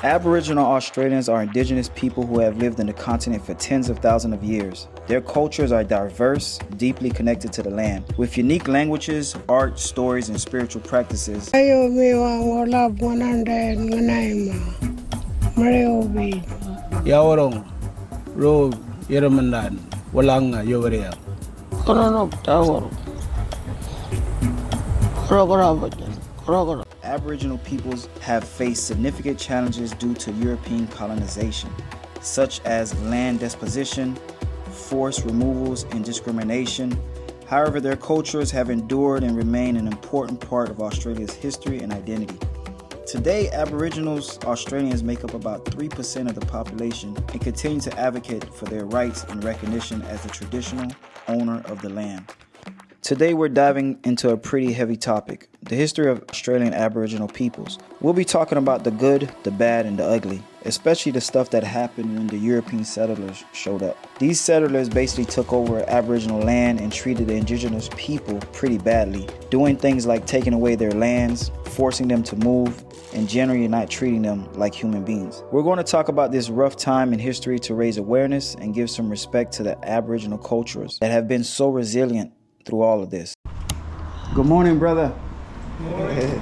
Aboriginal Australians are indigenous people who have lived in the continent for tens of thousands of years. Their cultures are diverse, deeply connected to the land, with unique languages, art, stories, and spiritual practices. Yawarong, Road, Yeramandan, Walanga, Yovaria. Aboriginal peoples have faced significant challenges due to European colonization, such as land disposition, forced removals, and discrimination. However, their cultures have endured and remain an important part of Australia's history and identity. Today, Aboriginal Australians make up about 3% of the population and continue to advocate for their rights and recognition as the traditional owner of the land. Today we're diving into a pretty heavy topic, the history of Australian Aboriginal peoples. We'll be talking about the good, the bad, and the ugly, especially the stuff that happened when the European settlers showed up. These settlers basically took over Aboriginal land and treated the indigenous people pretty badly, doing things like taking away their lands, forcing them to move, and generally not treating them like human beings. We're going to talk about this rough time in history to raise awareness and give some respect to the Aboriginal cultures that have been so resilient through all of this. Good morning, brother. Good morning.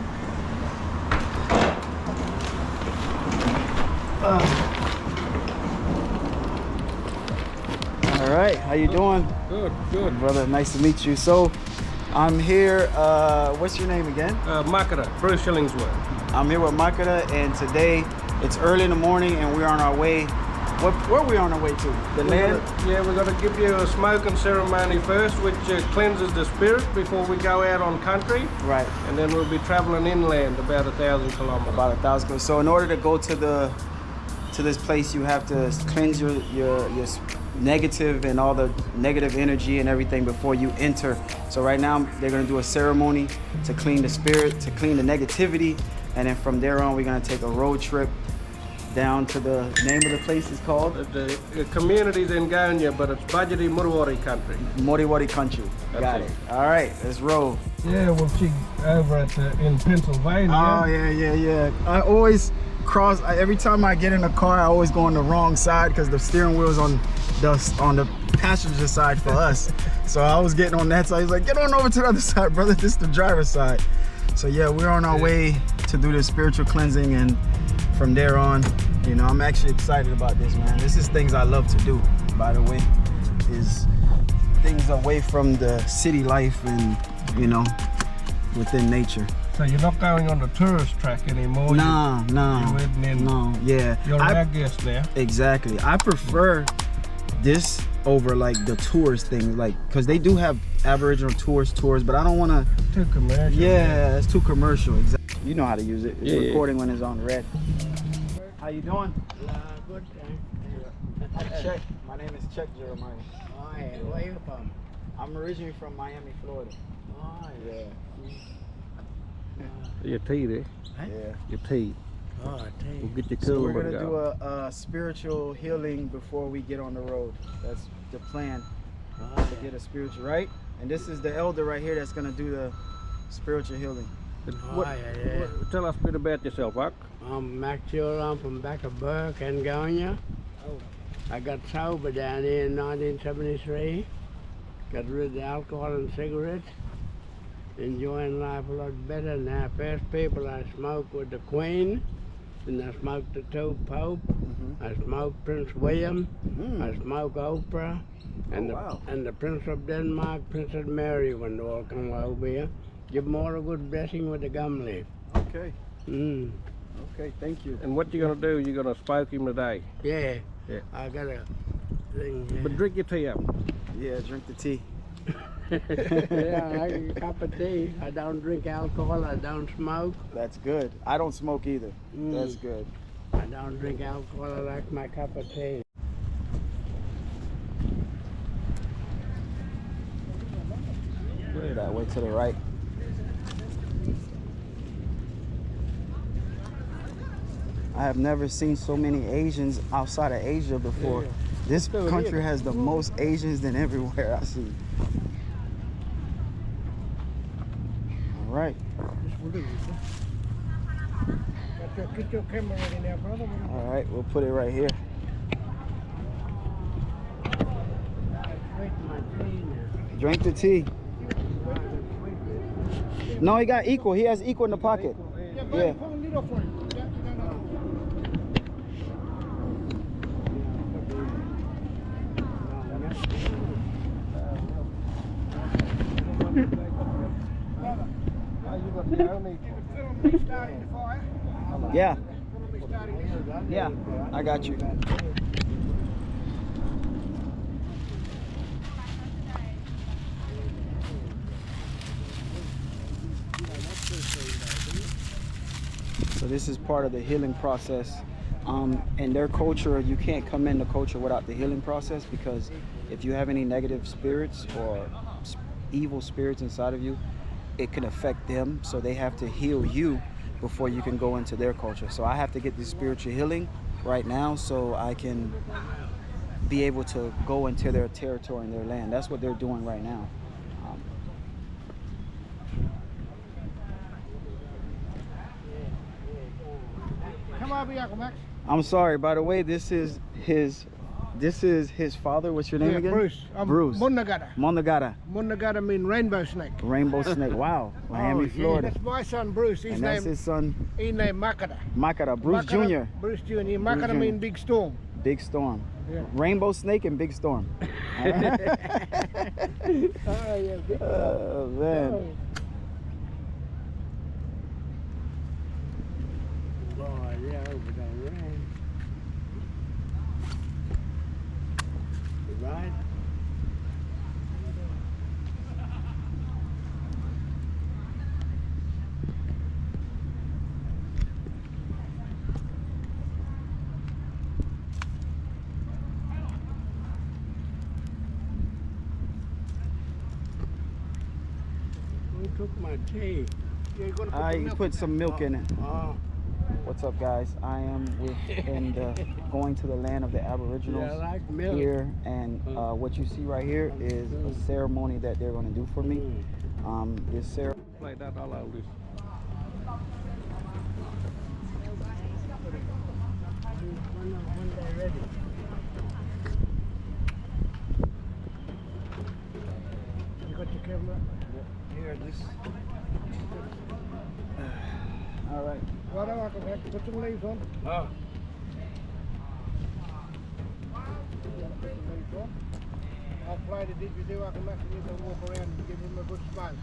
All right, how you doing? Good. Brother, nice to meet you. So, I'm here, what's your name again? Makara, Bruce Shillingsworth. I'm here with Makara, and today it's early in the morning and we're on our way. Where are we on our way to? The land? We're going to give you a smoking ceremony first, which cleanses the spirit before we go out on country. Right. And then we'll be traveling inland about 1,000 kilometers. About 1,000 kilometers. So in order to go to this place, you have to cleanse your negative and all the negative energy and everything before you enter. So right now they're going to do a ceremony to clean the spirit, to clean the negativity, and then from there on we're going to take a road trip down to the name of the place is called? The community's in Ganya, but it's Budgety Muriwari country. Muriwari country. Got it. All right, let's roll. Yeah, well, she's over in Pennsylvania. Oh, yeah. I always cross, every time I get in a car, I always go on the wrong side because the steering wheel's on the passenger side for us. So I was getting on that side. He's like, get on over to the other side, brother. This is the driver's side. So yeah, we're on our way to do this spiritual cleansing, and from there on, you know, I'm actually excited about this, man. This is things I love to do, by the way, is things away from the city life and, you know, within nature. So you're not going on the tourist track anymore? No. You're heading in. No, yeah. You're our guest now. Exactly. I prefer this over like the tourist thing, like, because they do have Aboriginal tours, but I don't want to. Too commercial. Yeah, it's too commercial. Exactly. You know how to use it. It's recording when it's on red. How you doing? Good. Czech. My name is Czech Jeremiah. Oh, yeah. Where are you from? I'm originally from Miami, Florida. Oh, Yeah. Your tea there. Yeah. Your tea. Oh, We'll get your So cooler. we're gonna do a spiritual healing before we get on the road. That's the plan. To get a spiritual, right? And this is the elder right here that's gonna do the spiritual healing. yeah. Tell us a bit about yourself, Buck. I'm Maxwell. I'm from back of Burke and Ganya. I got sober down here in 1973. Got rid of the alcohol and cigarettes. Enjoying life a lot better now. First people I smoked with the Queen, and I smoked the two Pope. I smoked Prince William. I smoked Oprah, and the Prince of Denmark, Princess Mary, when they all come over here. Give them all a good blessing with the gum leaf. Okay. Okay, thank you. And what you gonna do? You're gonna smoke him today. Yeah. Yeah. I got a thing here. But drink your tea up. Yeah, drink the tea. Yeah, I get a cup of tea. I don't drink alcohol. I don't smoke. That's good. I don't smoke either. That's good. I don't drink alcohol. I like my cup of tea. That way to the right. I have never seen so many Asians outside of Asia before. This country has the most Asians than everywhere I see. All right. Get your camera ready now, brother. All right, we'll put it right here. Drink the tea. No, he got equal. He has equal in the pocket. Yeah. Pull the lid off for him. Yeah. Yeah, I got you. So this is part of the healing process. In their culture, you can't come in the culture without the healing process, because if you have any negative spirits or evil spirits inside of you, it can affect them. So they have to heal you before you can go into their culture. So I have to get this spiritual healing right now so I can be able to go into their territory and their land. That's what they're doing right now. Come on, Uncle Max. I'm sorry, by the way, this is his father. What's your name again? Bruce. Bruce. Monagata. Monagata. Monagata means rainbow snake. Rainbow snake. Wow. Miami, Florida. That's my son Bruce. And that's his son. His name Makata. Makata. Bruce Jr. Bruce Jr. Makata means big storm. Big storm. Yeah. Rainbow snake and big storm. Oh yeah. Oh man. Oh, yeah, over the rain. Right? Who took my tea? Yeah, you're gonna put You put some milk in it. Oh. What's up, guys? I am going to the land of the Aboriginals Yeah, I like milk. here, and what you see right here is a ceremony that they're going to do for me. This ceremony. like that all out this. When they're ready. You got your camera? Here, this. All right. Right on, Uncle Max. Put some leaves on. Oh. I'll fly the didgeridoo, Uncle Max, and you can walk around and give him a good smile.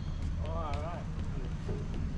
Oh, all right.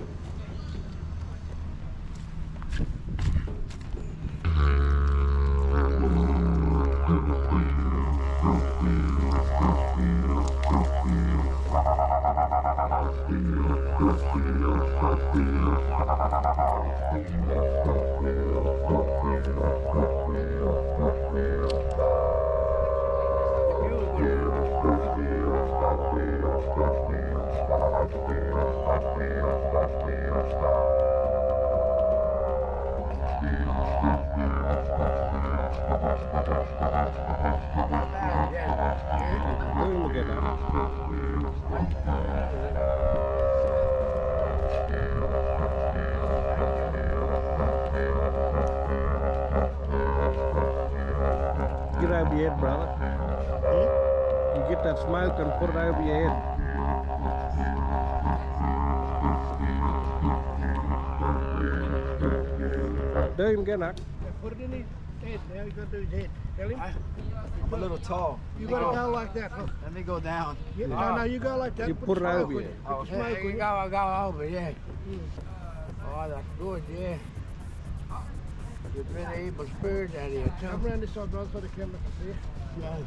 Look at that. Get over your head, brother. You get that smoke and put it over your head. Do him again, Huck. Put it in his head now. You got to do his head. Tell him. I'm a little tall. You got to go like that. Look. Let me go down. Yeah, no, you go like that. You put it smoke over with you. it. Put the Okay. smoke There with you it. go, I go over, yeah. Oh, that's good, yeah. There's been evil spirits out here, Come too. around this side, brother, so the camera can see it. Yes.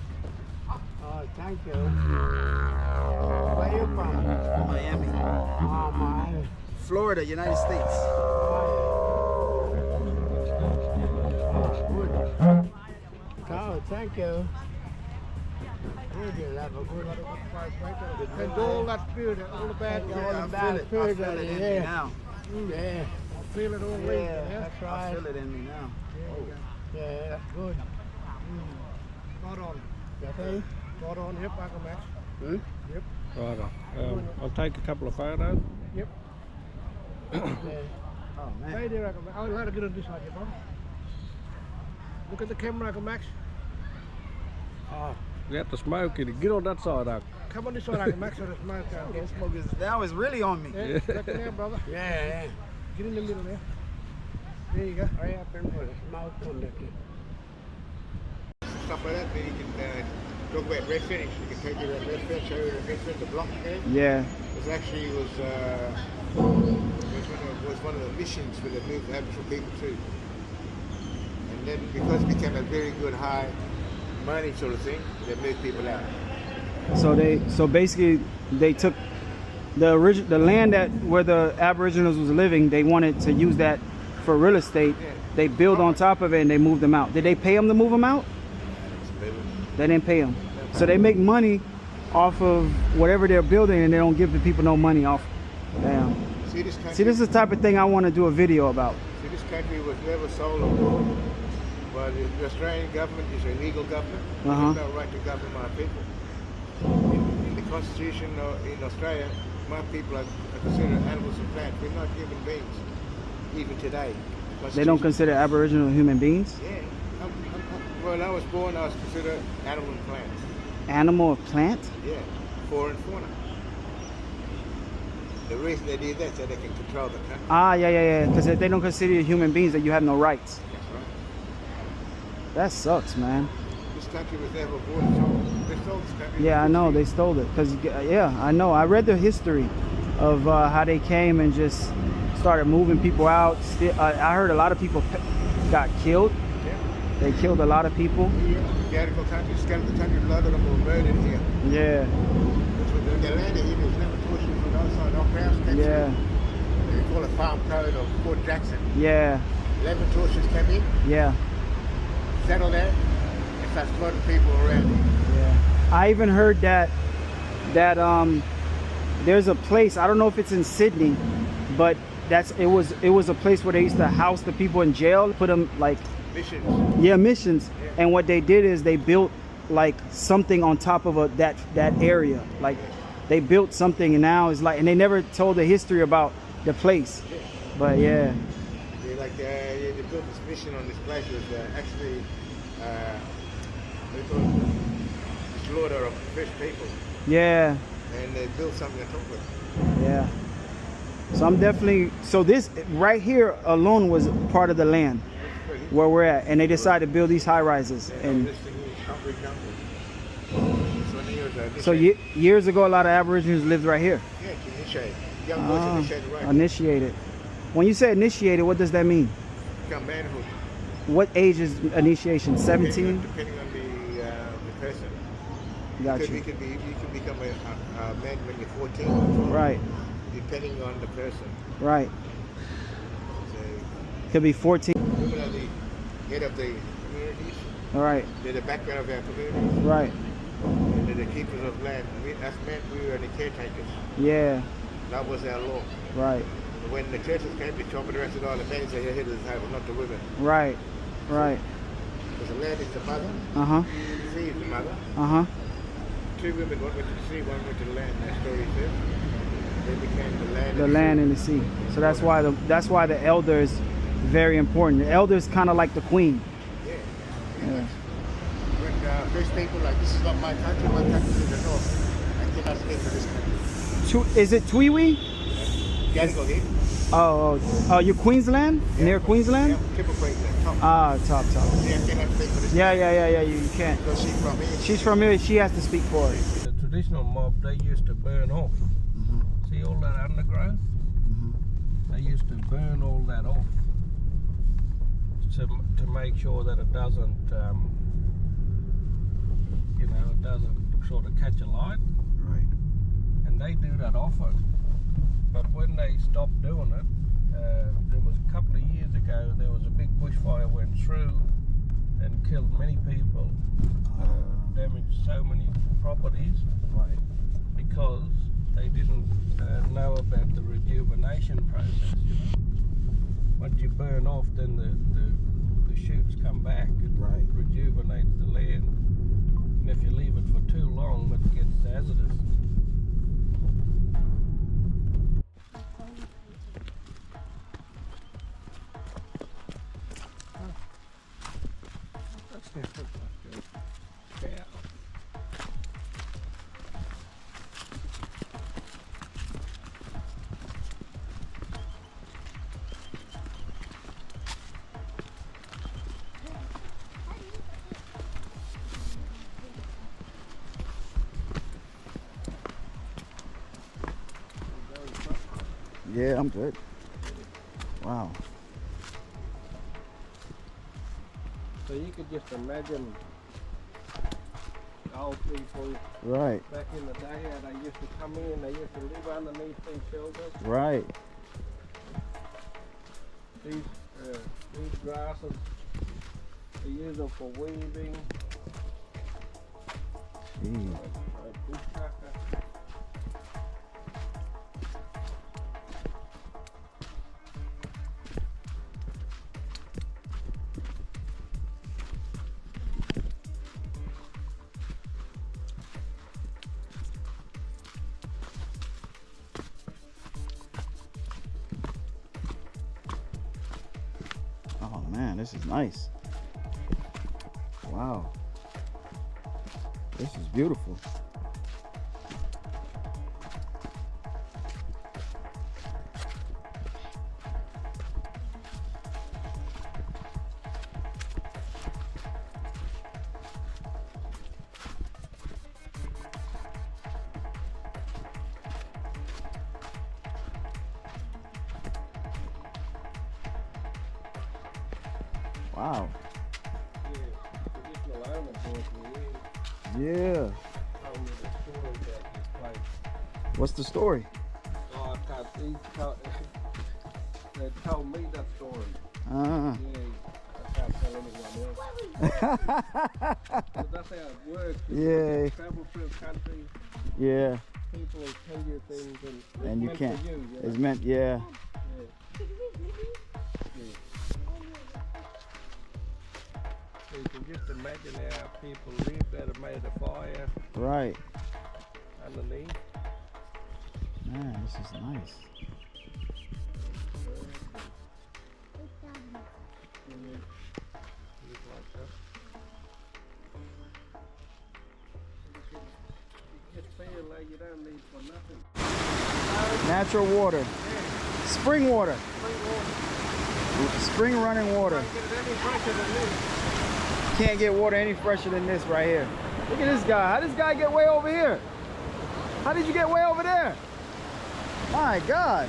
Oh, thank you. Where you from? Miami, Oh, my. Florida, United States. Oh, thank you. Good, you'll have a good And all that spirit, all the bad Yeah, guys, I'm I bad feel it. I spirit feel out it in here. me now. Yeah, feel it all leave. yeah, Yeah. that's I right. feel it in me now. Yeah, that's good. Spot on. Okay? Spot on. Yep, Uncle Max. Hmm? Right on. I'll take a couple of photos. Yep. Yeah. Oh man. Stay there, Uncle Max. I'll have to get on this side here, bro. Look at the camera, Uncle Max. Oh, you have to smoke it. Get on that side, Uncle. Come on this side, Uncle Max, so the smoke out. That was really on me. Yeah, back in there, brother. Yeah. Get in the middle there. There you go. Hurry up and put a smoke on the Stuff like that, then you can talk about red finish. You can take you to red finish, show you the red finish, the block there. Yeah. It actually was one of the missions where they moved Aboriginal people to. And then because it became a very good high money sort of thing, they moved people out. So basically they took the land where the Aboriginals was living. They wanted to use that for real estate. Yeah. They built on top of it and they moved them out. Did they pay them to move them out? They didn't pay them. So they make money off of whatever they're building and they don't give the people no money off. Damn. See this country? See, this is the type of thing I want to do a video about. See, this country was never sold or bought, but the Australian government is a legal government. Uh-huh. There's no right to govern my people. In the Constitution in Australia, my people are considered animals and plants. We're not human beings, even today. They don't consider Aboriginal human beings? Yeah. When I was born, I was considered animal and plant. Animal or plant? Yeah, flora and fauna. The reason they do that is so they can control the country. Ah, yeah. Because if they don't consider you human beings, that you have no rights. That's right. That sucks, man. This country was never bought and sold. They sold this country. Yeah, I know. They stole it. Because, yeah, I know. I read the history of how they came and just started moving people out. I heard a lot of people got killed. Yeah. They killed a lot of people. The Gadigal country, skeleton country, a lot of them were murdered here. Yeah. The land here was never tortured from the other side. Our crowds came Yeah. through. They call it Farm Code of Fort Jackson. Yeah. 11 torches came in, Yeah. settled there, and started slaughtering people around here. Yeah. I even heard that there's a place, I don't know if it's in Sydney, but it was a place where they used to house the people in jail, put them like missions. And what they did is they built like something on top of that area. Like they built something, and now it's like, and they never told the history about the place. But yeah. They built this mission on this place. It was actually slaughter of fish people. Yeah. And they built something on top of it. Yeah. So this right here alone was part of the land where we're at, and they decided to build these high rises. And this thing is concrete jungle. so years ago, a lot of Aborigines lived right here. Yeah, to initiate. Young boys initiated right. Initiated. When you say initiated, what does that mean? Become manhood. What age is initiation? 17? Depending on the person. Got You you. can become a man when you're 14. Right. Depending on the person. Right. So, Could be 14. women are the head of the communities. All right. They're the background of our communities. Right. And they're the keepers of land. As men, we were the caretakers. Yeah. That was our law. Right. When the churches came to chop and arrested all the men, they head of the table, not the women. Right. Right. Because the land is the mother. Uh-huh. The sea is the mother. Uh-huh. Two women, one went to the sea, one went to the land. That story says. They became the land. The land and the sea. So that's why the elder is very important. The elder is kind of like the queen. Yeah. Yeah. When first people like, this is not my country is in the north. I cannot stay for this country. Is it Tweewee? Gadigal here. Oh, you Queensland? Yeah. Near Queensland? Yeah, triple Queensland. Top. Ah, top. Yeah, I cannot stay for this Yeah, you can't. Because she's from here. She's from here, she has to speak for it. The traditional mob, they used to burn off. See all that undergrowth? They used to burn all that off to make sure that it doesn't, it doesn't sort of catch a light. Right. And they do that often. But when they stopped doing it, there was a couple of years ago, there was a big bushfire went through and killed many people, damaged so many properties. Right. Because they didn't know about the rejuvenation process. Once you burn off, then the shoots come back. It rejuvenates the land. And if you leave it for too long, it gets hazardous. Cow. Yeah, I'm good. Wow. So you could just imagine old people Right, back in the day how they used to come in, they used to live underneath these shelters. right. These grasses, they use them for weaving. Gee. Bushwhacker. Oh man, this is nice. Wow. This is beautiful. Wow. Traditional owners working here Yeah. told me the story about this place. What's the story? Oh, I can't, they told me that story. Ah. Yeah, I can't tell anyone else. But that's how it works. You Yeah. travel through countries, Yeah. people will tell you things and it's And you meant can't. for you, you It's know? meant, yeah. Yeah. So you can just imagine how people live that have made a fire Right. underneath. Man, this is nice. Look like that. You just feel like you don't need for nothing. Natural water. Spring water. Spring water. Spring running water. Can't get it any fresher than this. Can't get water any fresher than this right here. Look at this guy. How did this guy get way over here? How did you get way over there? My God.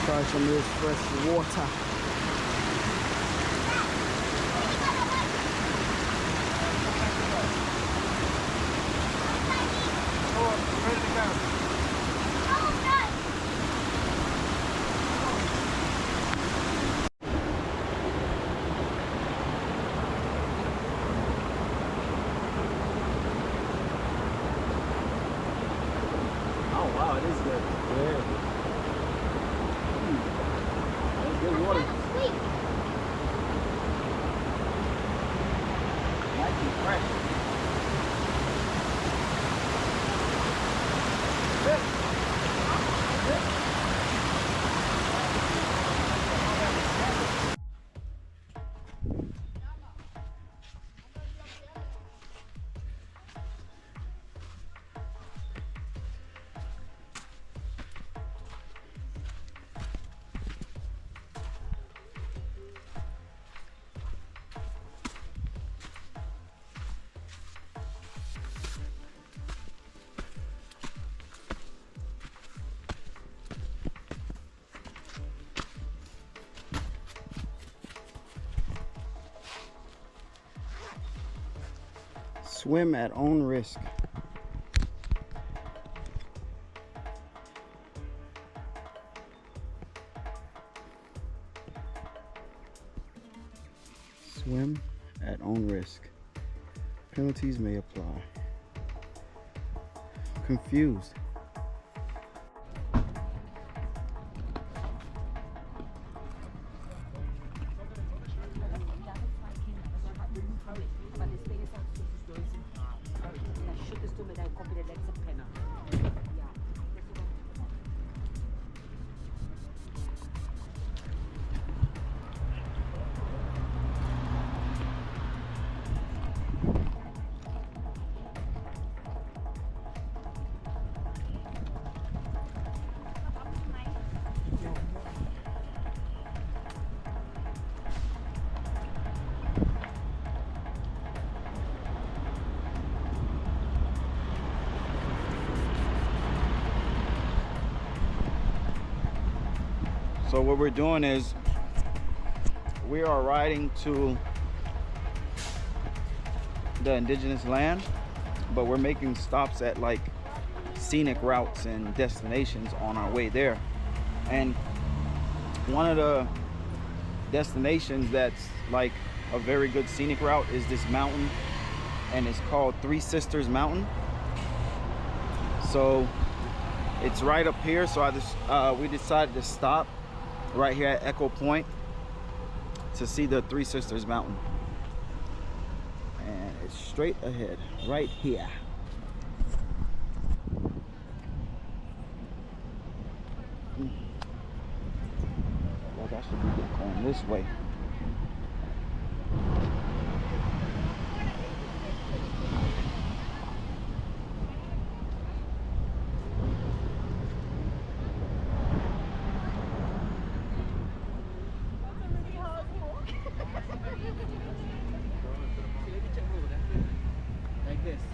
Try some of this fresh water. Ready to go. Oh wow, it is good. Yeah. That's good water. Nice and fresh. Swim at own risk. Swim at own risk. Penalties may apply. Confused. So what we're doing is we are riding to the indigenous land, but we're making stops at like scenic routes and destinations on our way there. And one of the destinations that's like a very good scenic route is this mountain, and it's called Three Sisters Mountain. So it's right up here. So we decided to stop right here at Echo Point to see the Three Sisters Mountain, and it's straight ahead right here. Like I should be going this way.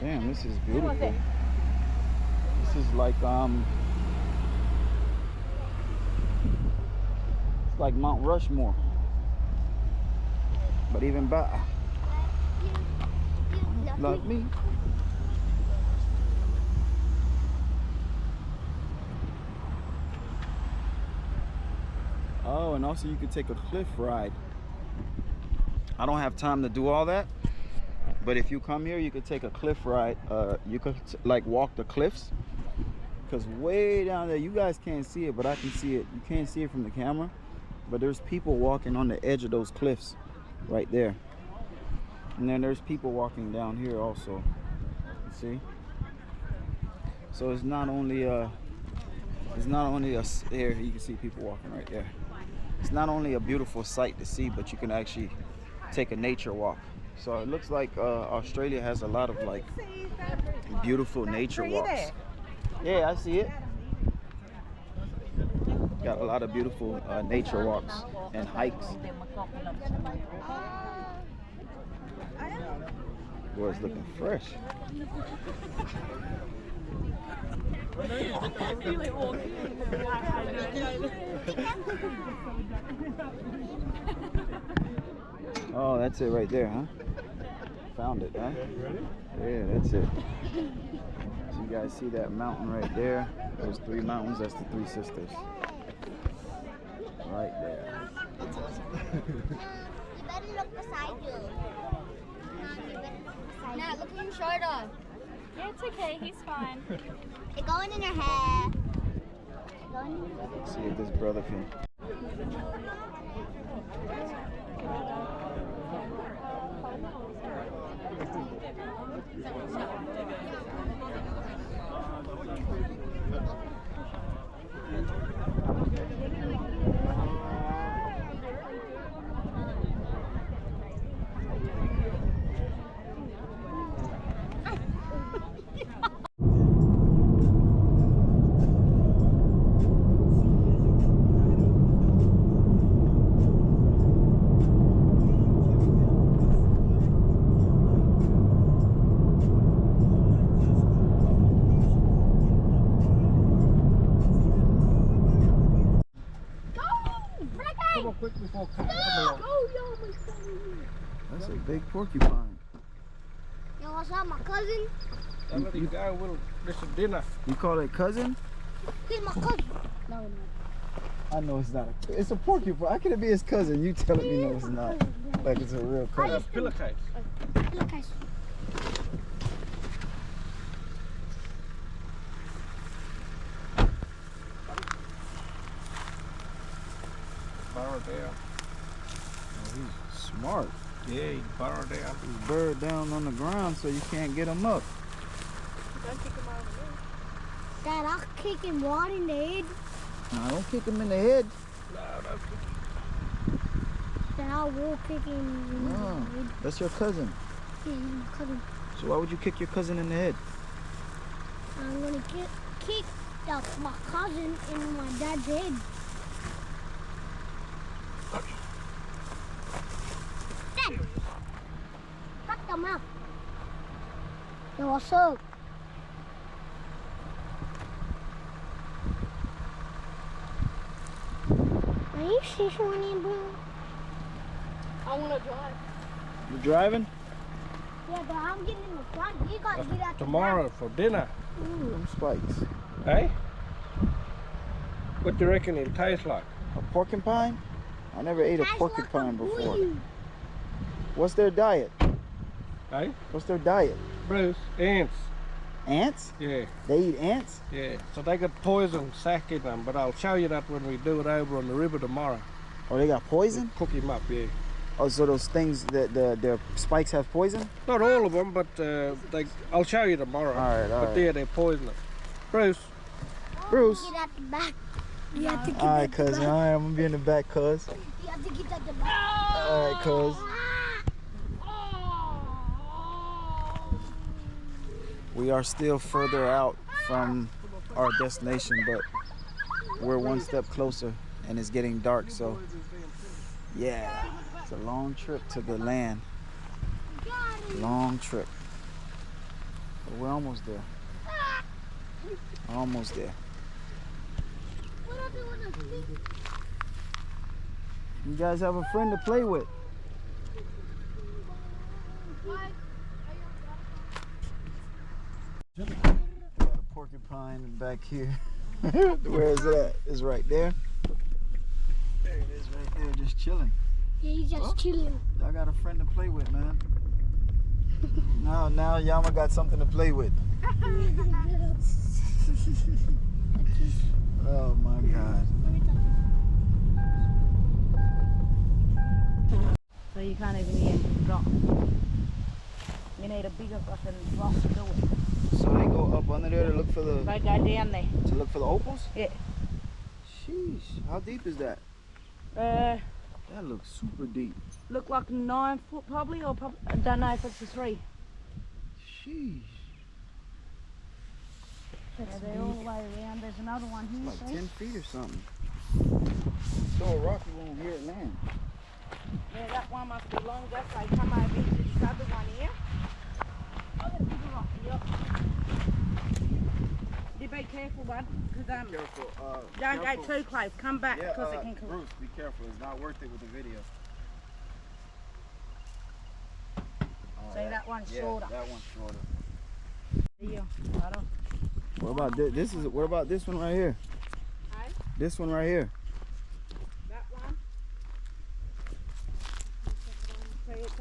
Damn, this is beautiful. This is like it's like Mount Rushmore, but even better. Love me. Oh, and also you could take a cliff ride. I don't have time to do all that, but if you come here, you could take a cliff ride. You could like walk the cliffs, because way down there, you guys can't see it, but I can see it. You can't see it from the camera, but there's people walking on the edge of those cliffs right there. And then there's people walking down here also. You see? So it's not only here you can see people walking right there. It's not only a beautiful sight to see, but you can actually take a nature walk. So it looks like Australia has a lot of like beautiful nature walks. Yeah, I see it. Got a lot of beautiful nature walks and hikes. Boy, it's looking fresh. Oh, that's it right there, huh? Found it, huh? Yeah, that's it. So you guys see that mountain right there? Those three mountains, that's the Three Sisters. Right there. You better look beside you. Nah, look at your shoulder. Yeah, it's okay. He's fine. It's going in your hair. It's going in your hair. See if this brother can. Quick before That's a big porcupine. Yo, what's up, my cousin? let him go. This is dinner. You call it cousin? He's my cousin. No, no. I know it's not. It's a porcupine. How can it be his cousin? You telling me no, it's not. Like it's a real cousin. Pillowcase. Look, I Burrow down. Oh, he's smart. Yeah, he burrow down. He's burrowed down on the ground so you can't get him up. Don't kick him over there. Dad, I'll kick him right in the head. No, don't kick him in the head. No, don't kick Then I will kick him in the No, head. that's your cousin. Yeah, he's my cousin. So why would you kick your cousin in the head? I'm gonna kick my cousin in my dad's head. Dad! Shut the mouth. Yo, what's up? Are you shishoning, bro? I want to drive. You driving? Yeah, but I'm getting in the front. You gotta get out the tomorrow for dinner. Them spikes. Hey? What do you reckon it'll taste like? A porcupine? I never ate a Tastes porcupine like a before. buoy. What's their diet? Hey? What's their diet? Bruce, ants. Ants? Yeah, They eat ants? yeah. So they got poison sac in them, but I'll show you that when we do it over on the river tomorrow. Oh, they got poison? Cook him up, yeah. Oh, so those things, their spikes have poison? Not all of them, but I'll show you tomorrow. All right. But yeah, they're poisonous. Bruce, Bruce. Get out the back. You have to get All right, out the cousin. back. All right, I'm gonna be in the back, cuz. You have to get out the back. All right, cuz. We are still further out from our destination, but we're one step closer, and it's getting dark. So, yeah, it's a long trip to the land. Long trip. But we're almost there. Almost there. You guys have a friend to play with. Got a porcupine back here. Where is it at? It's right there. There it is right there, just chilling. Yeah, he's just chilling. Y'all got a friend to play with, man. Now Yama got something to play with. Oh my God. So you can't even hear drop. You need a bigger fucking rock to do it. So they go up under there to look for the They go down there. opals? Yeah. Sheesh, how deep is that? That looks super deep. Look like 9 foot probably, or probably, I don't know if it's a 3. Sheesh. Yeah, they're all the way around. There's another one here. Like see? 10 feet or something. Throw a rock, you won't hear it land. Yeah, that one must be longer, so you come over into this other one here. I got a bigger rock here. You be careful, bud, because Careful. don't go too close. Come back because it can come. Bruce, be careful. It's not worth it with the video. See, that one's shorter. That one's shorter. Yeah, right on. What about this? What about this one right here? Hey? This one right here. That one. See, it's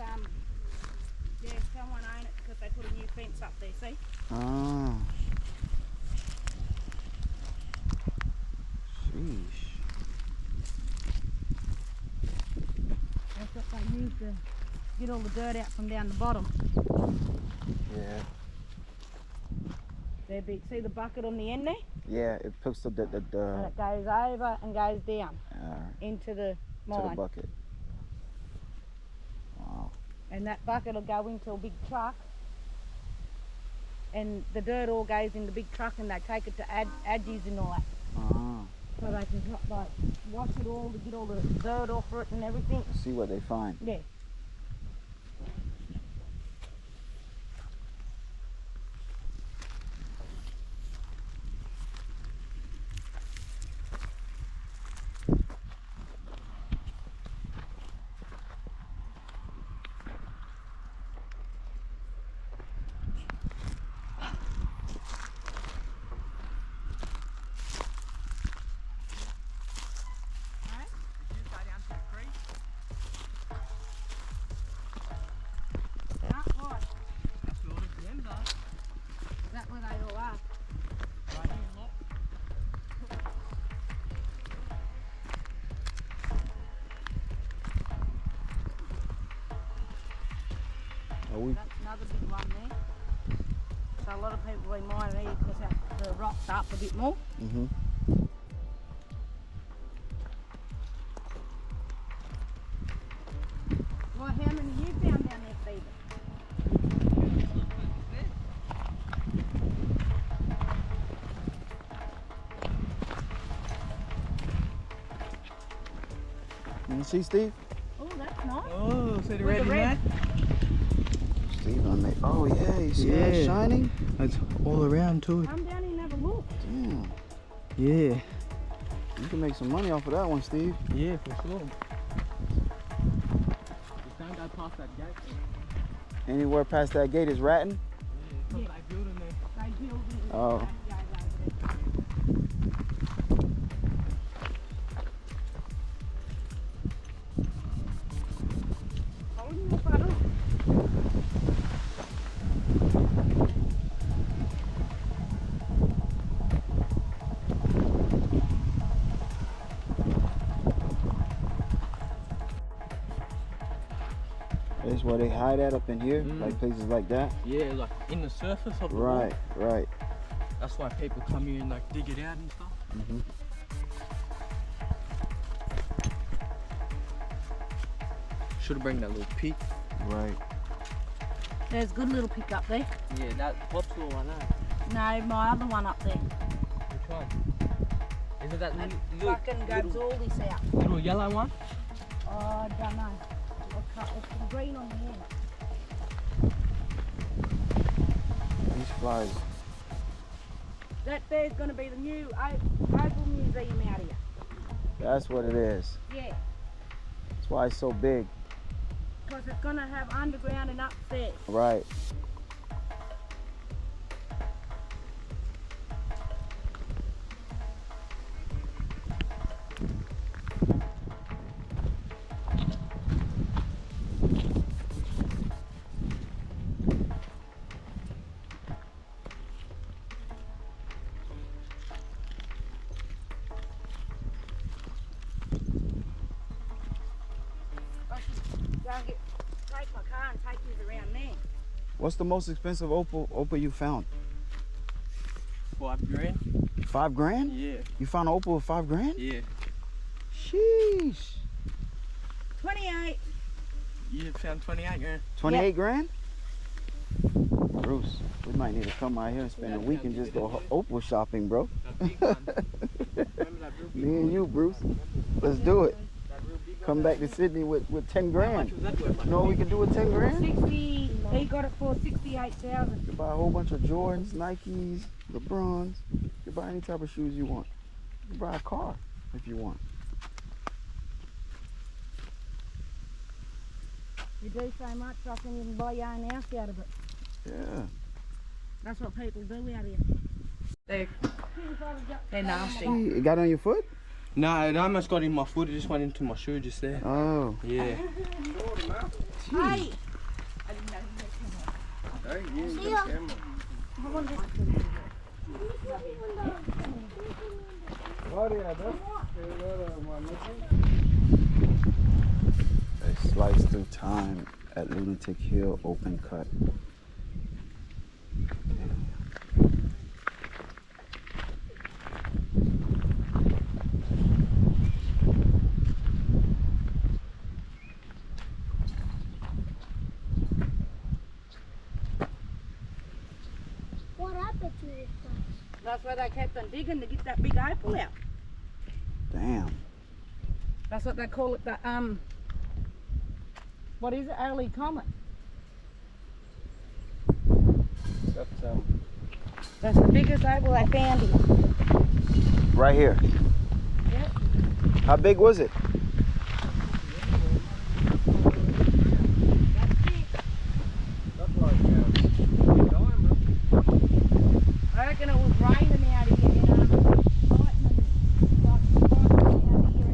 yeah, someone owned it because they put a new fence up there. See? Ah. Sheesh. That's what they use to get all the dirt out from down the bottom. Yeah. They're big. See the bucket on the end there? Yeah, it picks up And it goes over and goes down into the to mine. the bucket. Wow. And that bucket will go into a big truck. And the dirt all goes in the big truck and they take it to Adgies and all that. Ah. So they can like wash it all to get all the dirt off it and everything. See what they find. Yeah. Is that where they all are? Are we? That's another big one there. So a lot of people they mine here because the rock's up a bit more. Mm-hmm. Well, how many you found down there, Stephen? You see, Steve? Oh, that's nice. Oh, see the With red the in red. that? Steve, I made. Oh yeah, you see that Yeah. shining? It's all around too. Come down here and have a look. Damn. Yeah. You can make some money off of that one, Steve. Yeah, for sure. Just don't go past that gate. Anywhere past that gate is ratting. Yeah, it's like building there. They build it. Oh. That's where they hide at up in here, like places like that. Yeah, like in the surface of the Right, wall. right. That's why people come here and like dig it out and stuff. Mm-hmm. Should bring that little peak. Right. There's a good little pick up there. Yeah, that popsicle one, No, my other one up there. Which one? Is it that It little, fucking grabs all this out. little yellow one? Oh, I don't know. It's some green on the end. These flies. That there's going to be the new Opal Museum out here. That's what it is. Yeah, That's why it's so big. because it's going to have underground and upstairs. Right. I should go and take my car and take this around there. What's the most expensive opal you found? 5 grand? 5 grand? Yeah. You found an opal with 5 grand? Yeah. Sheesh. 28. You found 28 grand? 28 grand? Bruce, we might need to come out here and spend a week and just go opal shopping, bro. That big one. Remember that real big Me and you, Bruce. Let's do it. That real big Come back to Sydney with 10 How grand. much was that worth? Like You know what we can do with 10 grand? 60. He got it for 68,000. You buy a whole bunch of Jordans, Nikes, LeBrons. You buy any type of shoes you want. You buy a car if you want. You do so much, I can even buy your own house out of it. Yeah. That's what people do out here. They're nasty. Hey, it got on your foot? No, it almost got in my foot. It just went into my shoe just there. Oh. Yeah. Hey! Hey, yeah, you See got ya. a camera. They slice through time at Lunatic Hill open cut. What happened to this place? That's why they kept on digging to get that big opal out. Damn. That's what they call it, the, what is it, early comet? That's the biggest opal they found here. Right here. Yep. How big was it? That's big. That's like diamond. I reckon it was raining out here and lightning, like lightning out here,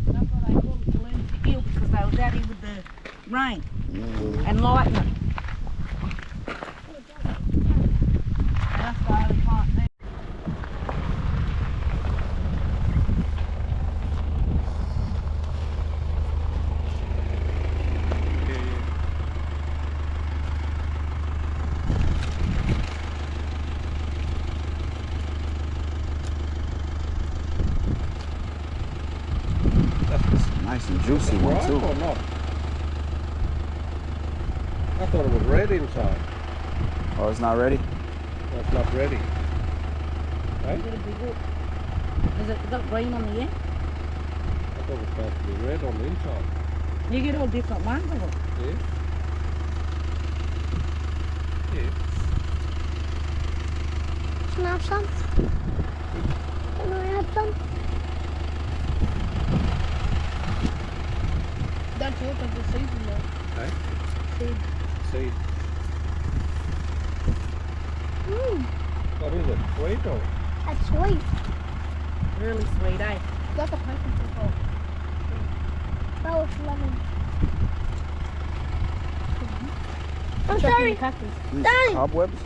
and that's why they call it the Lunatic Hill, because they was out here with the rain and lightning. That's the only part there. some juicy one Ripe too. or not? I thought it was red inside. Oh, it's not ready? That's not ready. Hey? It'll be good. Is it got green on the end? I thought it was supposed to be red on the inside. You get all different ones of them. Yeah. Yeah. Can I have some? Can I have some? Don't you look the seeds in there? Hey? Seed. Seed. Mmm, What is it? Sweet or? that's sweet. Really sweet, eh? Got the passion fruit. Oh, it's lemon. I'm Chocolate sorry. cactus. These Dang. cobwebs?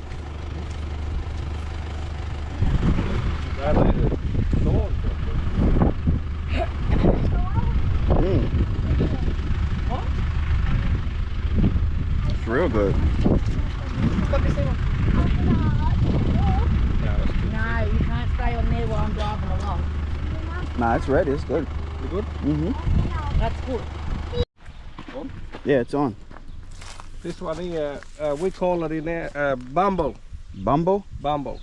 That is it. Thorns. Mm. It's real good. Got the same one. Yeah, that's good. No, you can't stay on there while I'm driving along. Nah, it's ready. It's good. You good? Mm-hmm. That's good. Yeah, it's on. This one here, we call it in there bumble. Bumbo? Bumble.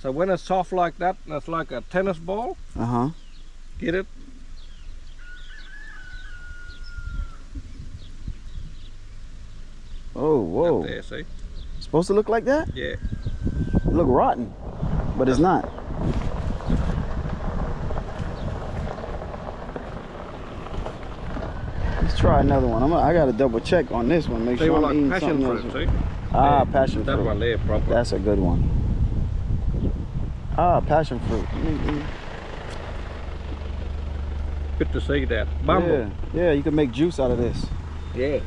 So when it's soft like that, it's like a tennis ball. Uh-huh. Get it? Oh, whoa. Up there, see? Supposed to look like that? Yeah. Look rotten, but it's not. Let's try another one. I gotta double check on this one. Make They sure were I'm eating like passion something fruit, else. see? Ah, Yeah, passion that fruit. one there, proper. That's a good one. Ah, passion fruit. Good to see that. Bumble. Yeah, yeah, you can make juice out of this. Yeah.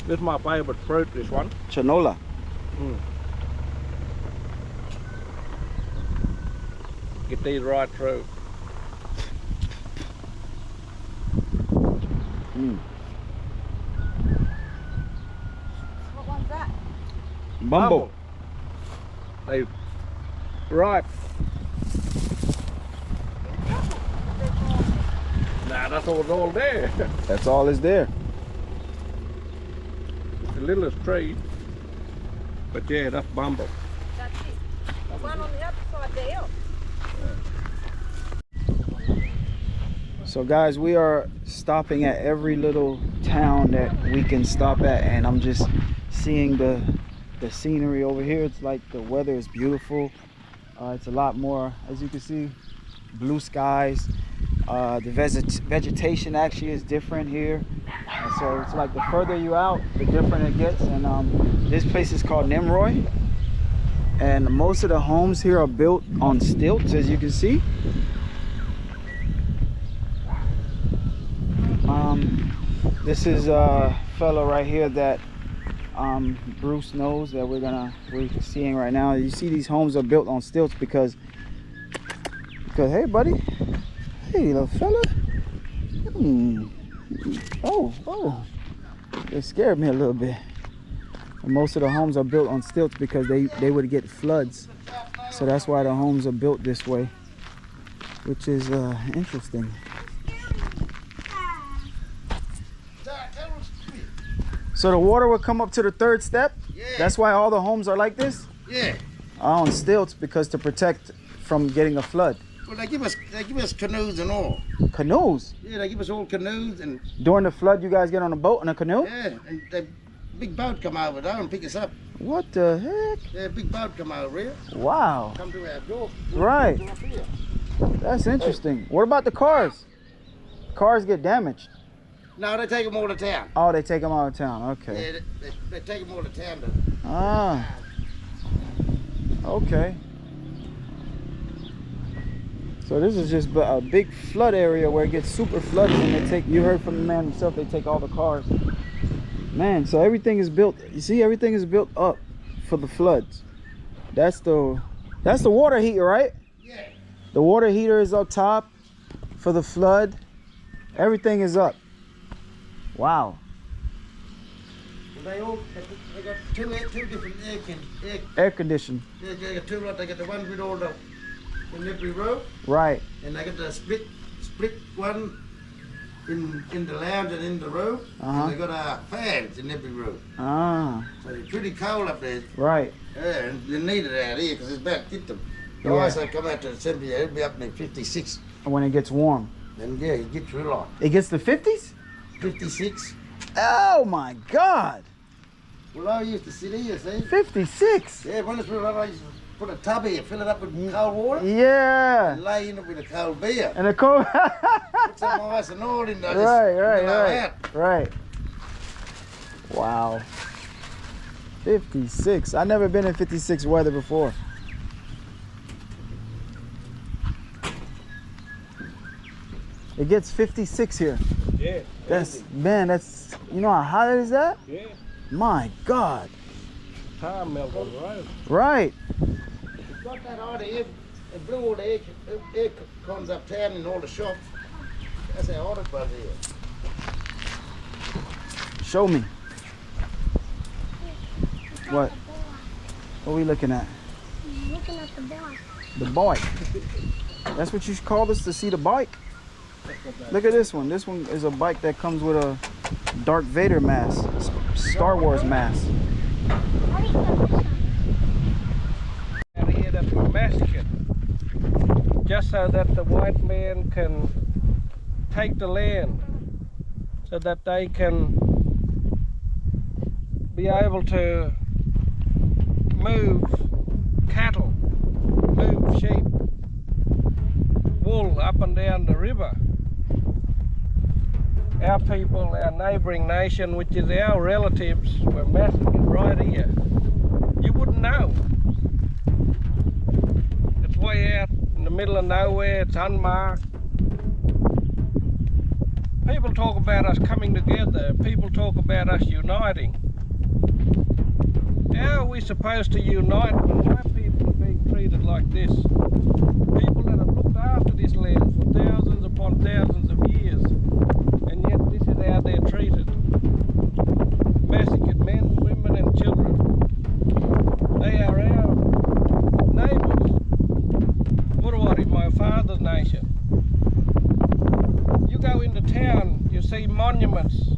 This is my favorite fruit, this one. Chanola. Get these right through. Mm. What one's that? Bumbo. They ripe. Nah, that's all there. That's all is there. The littlest tree. But yeah, that's bumble. That's it. The one on the other side there. So guys, we are stopping at every little town that we can stop at, and I'm just seeing the scenery over here. It's like the weather is beautiful. It's a lot more, as you can see, blue skies. The vegetation actually is different here. So it's like the further you out, the different it gets. And this place is called Nimroy. And most of the homes here are built on stilts, as you can see. This is a fellow right here that Bruce knows that we're seeing right now. You see these homes are built on stilts because hey buddy, hey little fella. Oh, it scared me a little bit. And most of the homes are built on stilts because they would get floods, so that's why the homes are built this way, which is interesting. So the water will come up to the third step? Yeah. That's why all the homes are like this? Yeah. On stilts, because to protect from getting a flood. Well, they give us canoes and all. Canoes? Yeah, they give us all canoes and During the flood, you guys get on a boat in a canoe? yeah, and the big boat come over there and pick us up. What the heck? Yeah, big boat come over here, Wow. come to our door. Right. Up here. That's interesting. What about the cars? Cars get damaged. No, they take them all to town. Oh, they take them out of town. Okay. Yeah, they take them all to town. Ah. Okay. So this is just a big flood area where it gets super flooded, and they take. You heard from the man himself. They take all the cars. Man, so everything is built. You see, everything is built up for the floods. That's the water heater, right? Yeah. The water heater is up top for the flood. Everything is up. Wow. They got two different Air conditioned. They got two lot. They got the one with all the in every row, Right. and they got the split one in the lounge and in the room. Uh-huh. And they got fans in every room. Ah, So it's pretty cold up there. right. Yeah, and you need it out here because it's about 50. The Yeah. ice that come out to the 70, it'll be up near 56. When it gets warm. And yeah, it gets real hot. It gets to 50s? 56. Oh my God. Well, I used to sit here, see? 56. Yeah, when it's real hot, I used to put a tub here, fill it up with cold water, Yeah. and lay in it with a cold beer. And a cold. Put some ice and oil in there. Right. Wow. 56. I've never been in 56 weather before. It gets 56 here. Yeah. That's, man, that's, you know how hot is that? Yeah. My God. Tire melt on the road. Right. It's got that hot here. It blew all the air cons uptown in all the shops. That's how hot it was here. Show me. What? The boy. What are we looking at? I'm looking at the boy. The bike. That's what you called us to see the bike? Look at this one. This one is a bike that comes with a Darth Vader mask. Star Wars mask. Out here that were massacred. Just so that the white man can take the land. So that they can be able to move cattle, move sheep, wool up and down the river. Our people, our neighbouring nation, which is our relatives, were massacred right here. You wouldn't know. It's way out in the middle of nowhere, it's unmarked. People talk about us coming together, people talk about us uniting. How are we supposed to unite when my people are being treated like this? People that have looked after this land for thousands upon thousands of years, and yet this is how they're treated. Massacred men, women and children. They are our neighbours. Wurawari, my father's nation. You go into town, you see monuments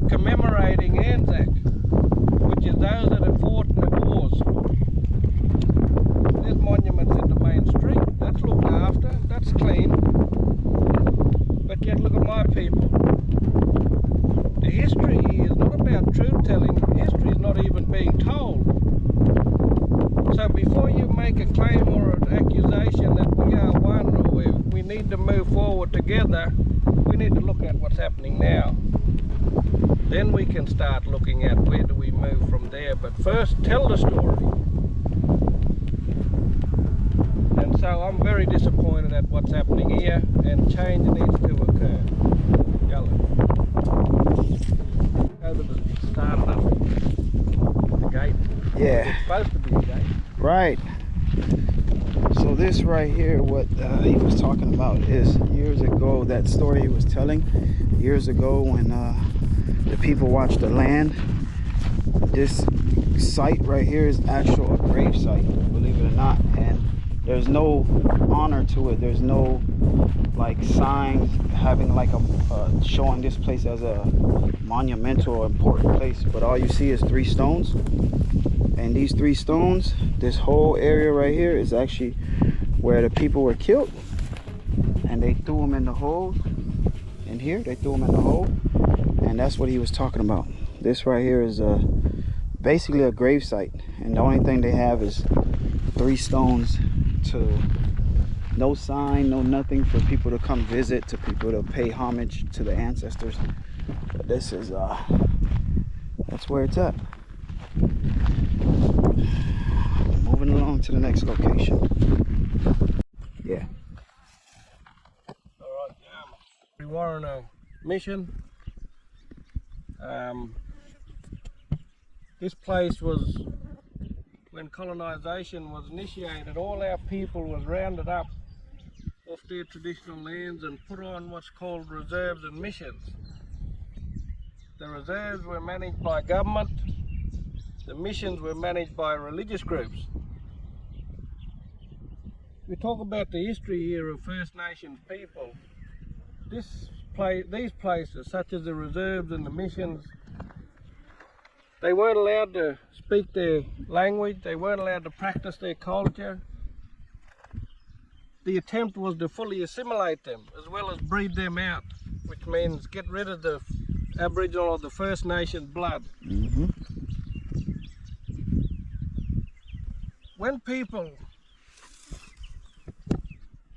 commemorating Anzac, which is those that have fought in the wars. There's monuments in the main street. That's looked after, that's clean. But yet look at my people. The history is not about truth telling, history is not even being told. So before you make a claim or an accusation that we are one or we need to move forward together, we need to look at what's happening now. Then we can start looking at where do we move from there. But first, tell the story. And so I'm very disappointed at what's happening here, and change needs to occur. Yellow. Go to the start of the gate. Yeah. It's supposed to be a gate. Right. So this right here, what he was talking about is years ago, that story he was telling, years ago when the people watched the land. This site right here is actual a grave site, believe it or not, and there's no honor to it. There's no like signs having like a showing this place as a monumental important place, but all you see is 3 stones, and these 3 stones, this whole area right here is actually where the people were killed, and they threw them in the hole in here. They threw them in the hole, and that's what he was talking about. This right here is basically a grave site, and the only thing they have is 3 stones, to no sign, no nothing for people to come visit, to people to pay homage to the ancestors. But this is that's where it's at. Moving along to the next location. Yeah. All right, we were on a mission. This place was, when colonisation was initiated, all our people was rounded up off their traditional lands and put on what's called reserves and missions. The reserves were managed by government, the missions were managed by religious groups. We talk about the history here of First Nations people. This these places, such as the reserves and the missions, they weren't allowed to speak their language, they weren't allowed to practice their culture. The attempt was to fully assimilate them as well as breed them out, which means get rid of the Aboriginal or the First Nations blood. Mm-hmm. When people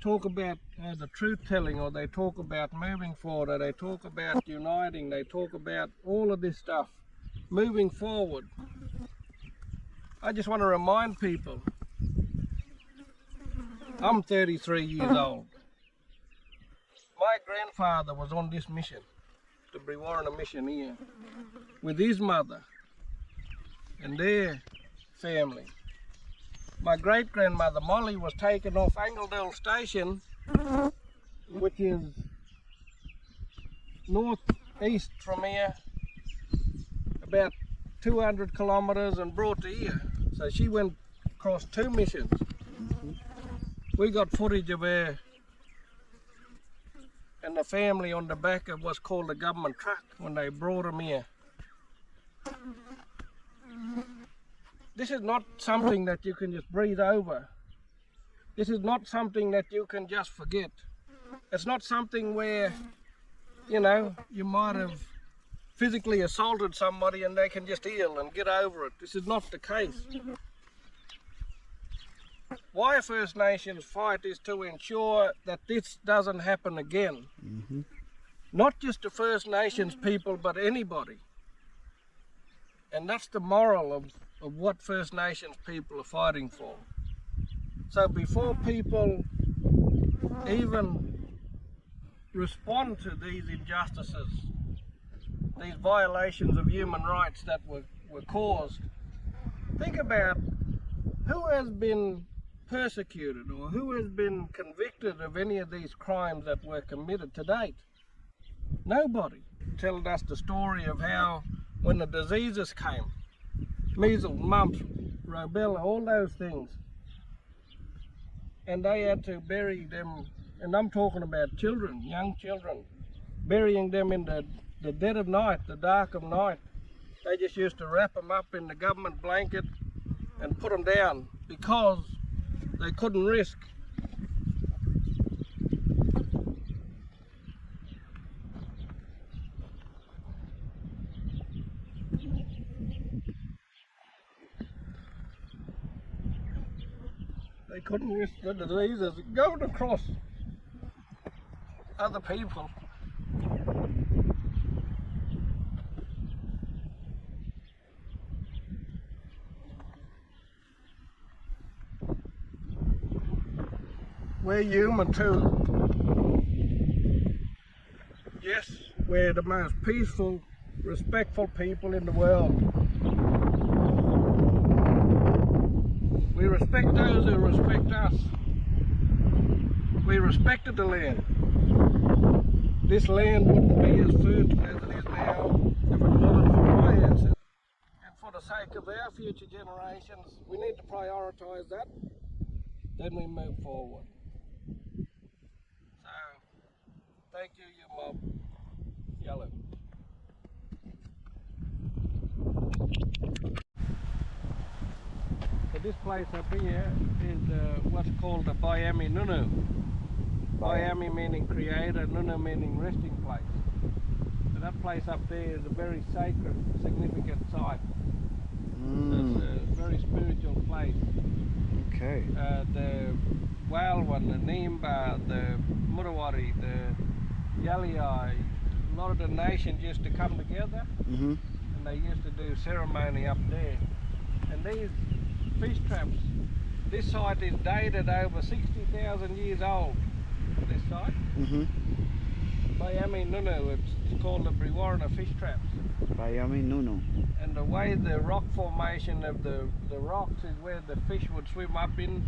talk about the truth telling, or they talk about moving forward, or they talk about uniting, they talk about all of this stuff, moving forward, I just want to remind people, I'm 33 years old. My grandfather was on this mission, the Brewarrina mission here, with his mother and their family. My great-grandmother Molly was taken off Angledale Station, which is northeast from here, about 200 kilometres, and brought to here. So she went across 2 missions. We got footage of her and the family on the back of what's called a government truck when they brought them here. This is not something that you can just breathe over. This is not something that you can just forget. It's not something where, you know, you might have physically assaulted somebody and they can just heal and get over it. This is not the case. Why First Nations fight is to ensure that this doesn't happen again. Mm-hmm. Not just the First Nations people, but anybody. And that's the moral of what First Nations people are fighting for. So before people even respond to these injustices, these violations of human rights that were caused, think about who has been persecuted or who has been convicted of any of these crimes that were committed to date. Nobody. Telling us the story of how when the diseases came, measles, mumps, rubella, all those things, and they had to bury them, and I'm talking about children, young children, burying them in the dead of night, the dark of night. They just used to wrap them up in the government blanket and put them down because they couldn't risk. They couldn't risk the diseases going across other people. We're human too. Yes, we're the most peaceful, respectful people in the world. We respect those who respect us. We respected the land. This land wouldn't be as fertile as it is now if it wasn't for my ancestors. And for the sake of our future generations, we need to prioritise that, then we move forward. So, thank you, you mob. Yellow. So this place up here is what's called the Bayami Nunu. Bayami meaning creator, Nunu meaning resting place. So that place up there is a very sacred, significant site. So it's a very spiritual place. Okay. The Walwan, the Nimba, the Murawari, the Yalii, a lot of the nations used to come together, and they used to do ceremony up there. And these fish traps, this site is dated over 60,000 years old, this site. Bayami Nunu, it's called the Brewarrina fish traps. Bayami Nunu. And the way the rock formation of the rocks is where the fish would swim up in,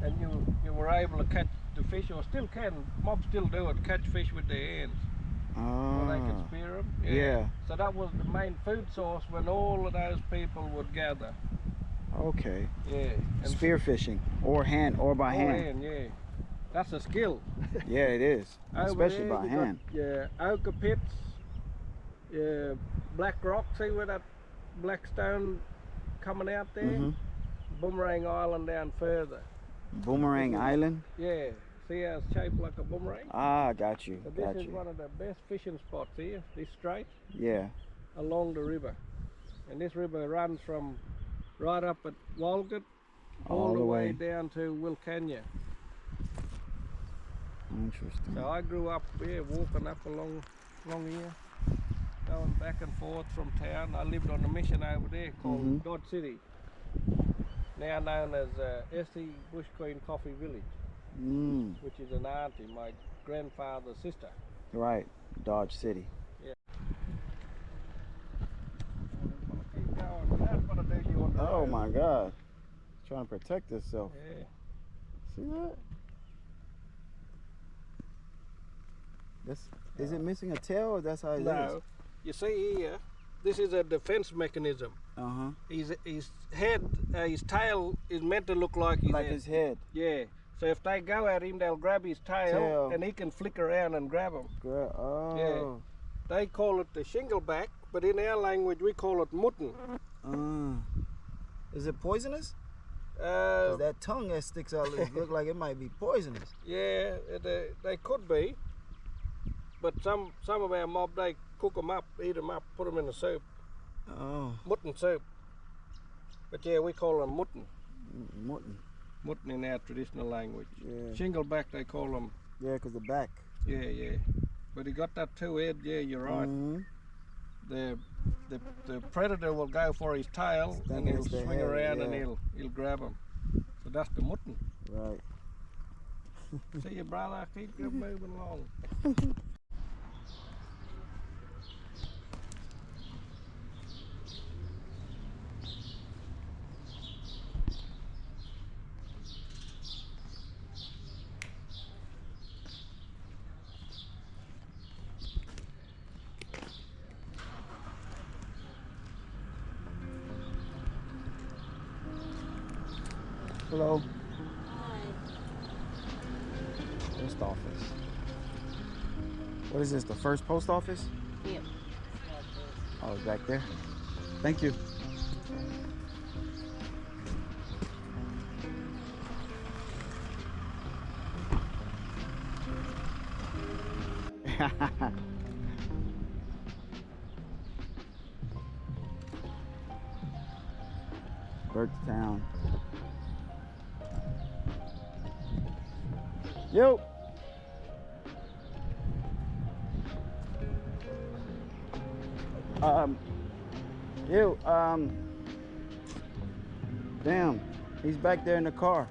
and you were able to catch the fish, or still can, mobs still do it, catch fish with their hands. Or they can spear them. Yeah. So that was the main food source when all of those people would gather. Okay. Yeah. And spear fishing, or by hand. Yeah. That's a skill. Yeah, it is, Over especially there, by you hand. got, yeah, ochre pits, black rock. See where that black stone coming out there? Mhm. Boomerang Island down further. Boomerang Island. Yeah, see how it's shaped like a boomerang? Ah, got you. So this Got is you. one of the best fishing spots here, this strait, Yeah. along the river. And this river runs from right up at Walgett all the way down to Wilcannia. Interesting. So I grew up here, walking up along here, going back and forth from town. I lived on a mission over there called Dodge City, now known as Essie Bush Queen Coffee Village, which is an auntie, my grandfather's sister. Right, Dodge City. Keep going. That's what I do you on the Oh road. my God. Trying to protect itself. Yeah. See that? Is it missing a tail or that's how it is? No. You see here, this is a defense mechanism. Uh-huh. His head, his tail is meant to look like his Like head. his head. Yeah. So if they go at him, they'll grab his tail. And he can flick around and grab them. Oh. Yeah. They call it the shingleback, but in our language we call it mutton. Is it poisonous? 'Cause that tongue that sticks out look like it might be poisonous. Yeah, they could be. But some of our mob, they cook them up, eat them up, put them in the soup. Oh. Mutton soup. But yeah, we call them mutton. Mutton. Mutton in our traditional language. Yeah. Shingleback they call them. Yeah, 'cause the back. Yeah. But he got that two head, yeah, you're right. The predator will go for his tail and he'll swing around and he'll grab him. So that's the mutton. Right. See you, brother. Keep moving along. Hello. Post office. What is this, the first post office? Yep. Oh, it's back there. Thank you. Burtown. Yo. Damn, he's back there in the car.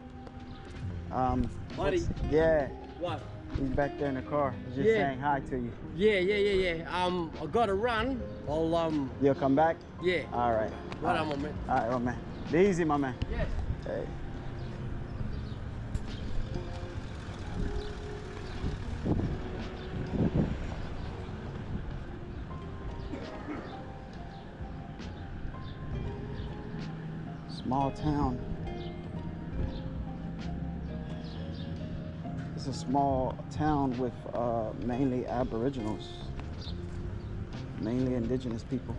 Buddy. Yeah, What? he's back there in the car. He's just saying hi to you. Yeah. I gotta run. I'll You'll come back? yeah. All right. Right on, my man. All right, my man. Be easy, my man. Yeah. Hey. Small town. It's a small town with mainly Aboriginals, mainly indigenous people.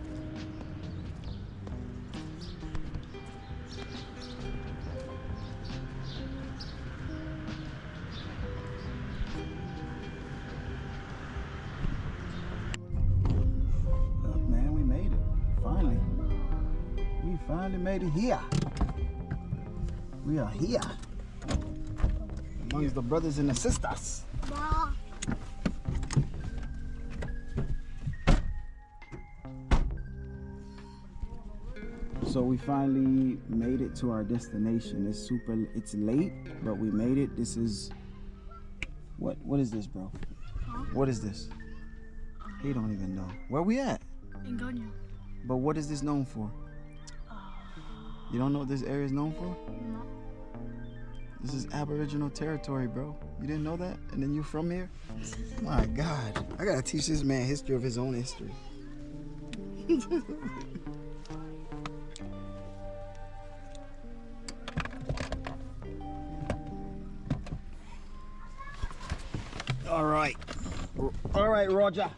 Look, man, we made it. Finally. We finally made it here. We are here. Amongst the brothers and the sisters. Ma. So we finally made it to our destination. It's late, but we made it. This is what is this, bro? Huh? What is this? He don't even know. Where we at? In Gonya. But what is this known for? You don't know what this area is known for? No. This is Aboriginal territory, bro. You didn't know that? And then you from here? My God. I gotta teach this man history of his own history. All right, Roger.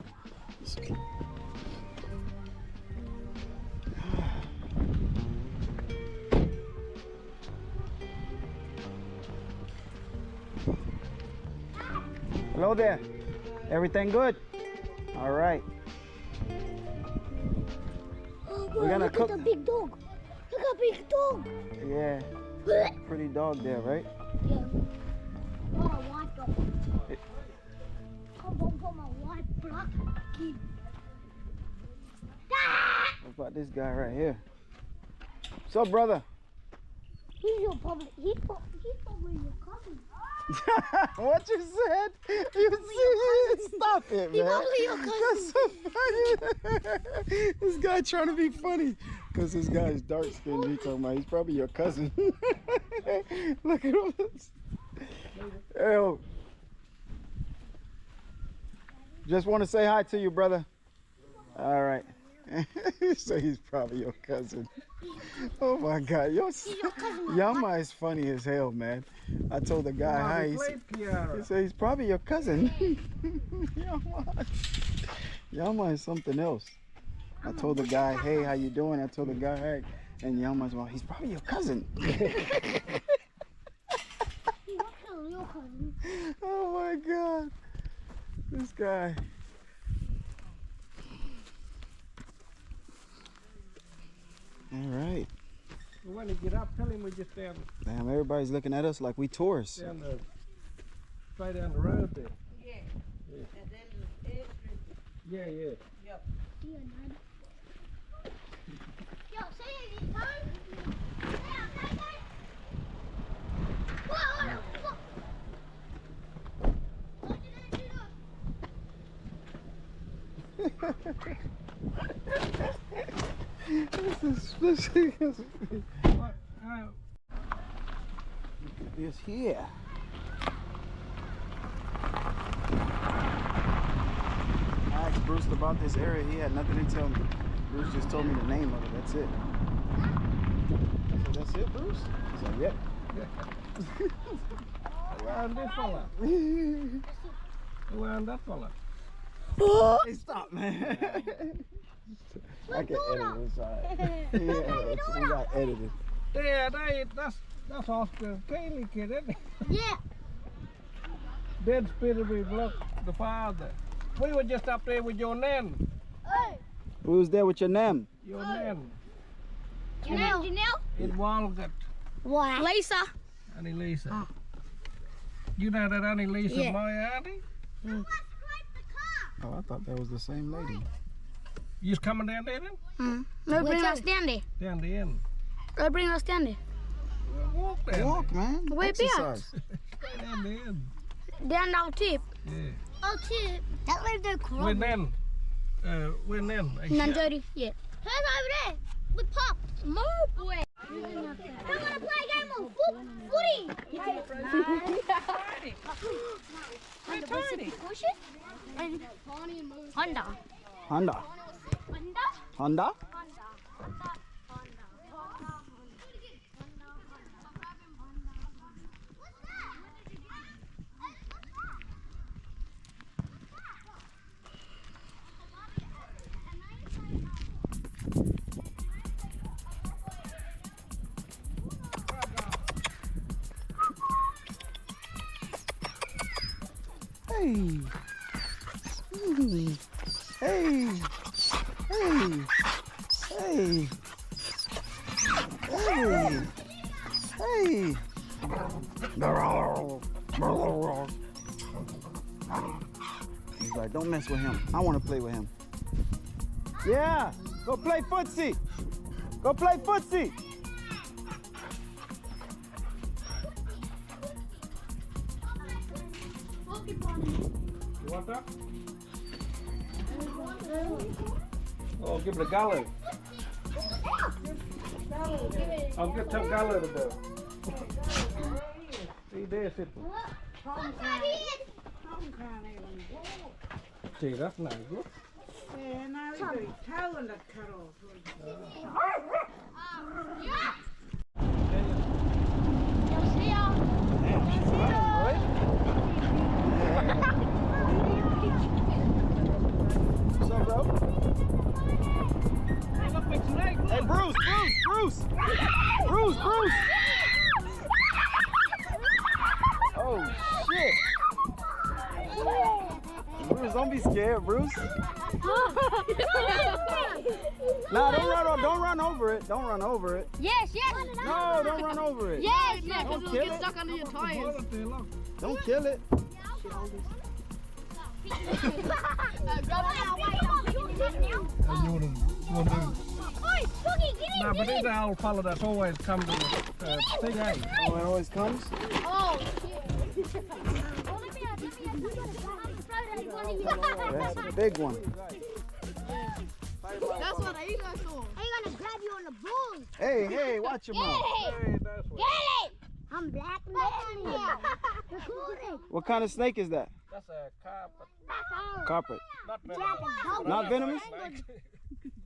Hello there. Everything good? All right. We're gonna cook. Look at the big dog. Look at the big dog. Yeah. Pretty dog there, right? Yeah. Oh, I want dog. Come on, my white black kid. What about this guy right here? What's up, brother? He's your public. He's probably your cousin. What you said? You see? Stop it, He's man. probably your cousin. That's so funny. This guy trying to be funny. Because this guy is dark skinned. He talking about he's probably your cousin. Look at him. Yo. Just want to say hi to you, brother. All right. So he's probably your cousin. Oh my God, Yama is funny as hell, man. I told the guy hi. He said he's probably your cousin. Yama is something else. I told the guy, hey, how you doing? I told the guy, hey, and Yama's well, he's probably your cousin. Oh my God, this guy. All right. When you get up, tell him we just down. Damn, everybody's looking at us like we tourists. Down the, straight down the road there. Yeah. Yeah. And then the edge. Yeah, yeah. Yep. Yo, say it anytime. Whoa. This is here. I asked Bruce about this area. He had nothing to tell me. Bruce just told me the name of it. That's it. I said, that's it, Bruce? He said, yep. Around this fella. Around that fella. Hey, stop, man. I can edit this side. Yeah, we got edited. Yeah, that's Oscar Cayley kid, isn't it? Yeah. Dead spirit we look the father. We were just up there with your nan. Hey. Who was there with your name? Your nan. Janelle? In Walgett. What? Lisa. Auntie Lisa. You know that Auntie Lisa, Yeah. my auntie? Oh, I thought that was the same lady. You just coming down there then? No, bring us down there. Down the end. No, bring us down there. Walk down Walk, man. Where be Exercise. there. Straight down the end. Down our tip. Yeah. Our tip. That lives there. When then? When then? Nandori. Yeah. Here's over there. With Pop. Move away. I'm gonna play a game of footy. Honda. Honda. Honda? Hey. Hey. Hey. Hey. Hey. Hey. He's like, don't mess with him. I want to play with him. Yeah. Go play footsie. Go play footsie. You want that? Oh, give it a gallon. I'll get some gallon of that. See, there, sit. See, that's not good. Yeah, now he's got his toe and that cut off. Bruce, Bruce! Oh shit! Bruce, don't be scared, Bruce. Nah, don't run over it. Don't run over it. Yes, yes. No, don't run over it. Yes, Yeah, because Don't it'll kill get it. stuck under your tires. Don't kill it. No, but these are old fella that's always come to the thing, eh? Oh, it always comes? Oh, shit. That's a big one. That's what I got saw. I'm gonna grab you on the balls. Hey, watch your mouth. Hey, that's what. Get it! I'm Black Indigenous. What kind of snake is that? That's a carpet. Carpet. Not venomous. Not venomous? I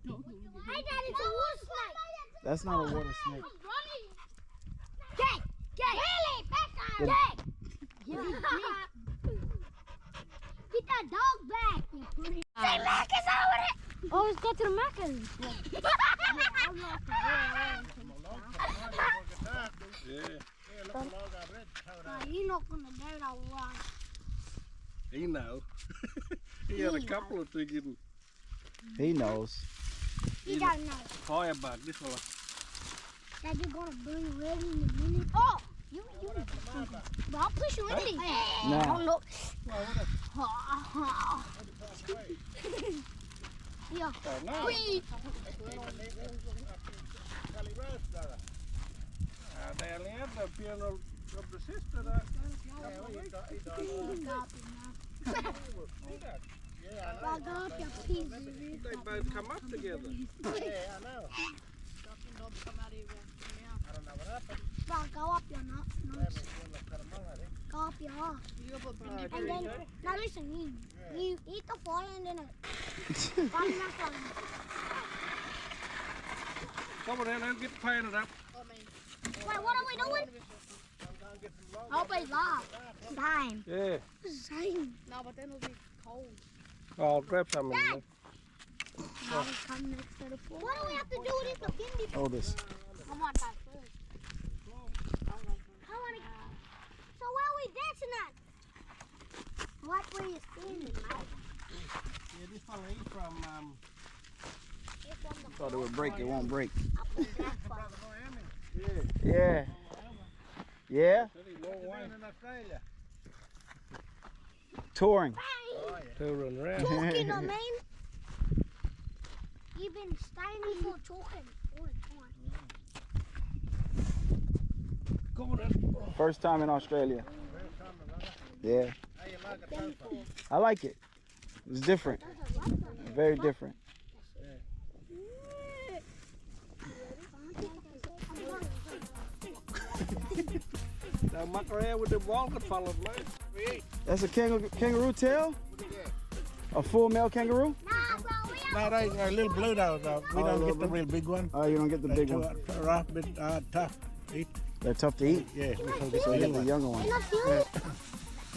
thought it's a wolf snake. That's not a water snake. Get! Really? Back on! Get! Give me Get that dog back, you pretty. Say Mac is over it! Oh, let's go to the Macca's. You're not gonna do that one. He know. He had a couple of things. He knows. You don't know. Firebug, this fella. That you're gonna burn red in a minute. Oh! You. But I'll push you in there. Nah. Oh, no. Yeah. Whee. They only had the funeral of the sister. That. Well, go up your pieces. They both come up together. Yeah, I know. Well, go up your nuts. Go up your arse. And then, now listen, you eat the fire and then Come on, then, get painted up. Wait, what are we doing? I'll be live. Time. Yeah. Same. No, but then it'll be cold. I'll grab some of them. Now we come next to the floor. What do we have to do with this? The pindi? Hold this. I want that first. So where are we dancing at? What were you standing, Mike? Yeah, this fella, he's from, Thought it would break, it won't break. Up in that far. Yeah. Yeah? long way. In Australia. Touring. Touring around. Talking, I mean. You've been staying for talking all the time. Come on, then. First time in Australia. Yeah. I like it. It's different. Very different. Now, muck around with the walnut fellas, mate. That's a kangaroo tail? A full male kangaroo? Nah, bro, we No, they are a little blue though. We don't get the real big one. Oh, you don't get the big They're one. too rough, bit tough to eat. They're tough to eat. Yeah, we can get So the you little get the one. younger one. You're not feeling it?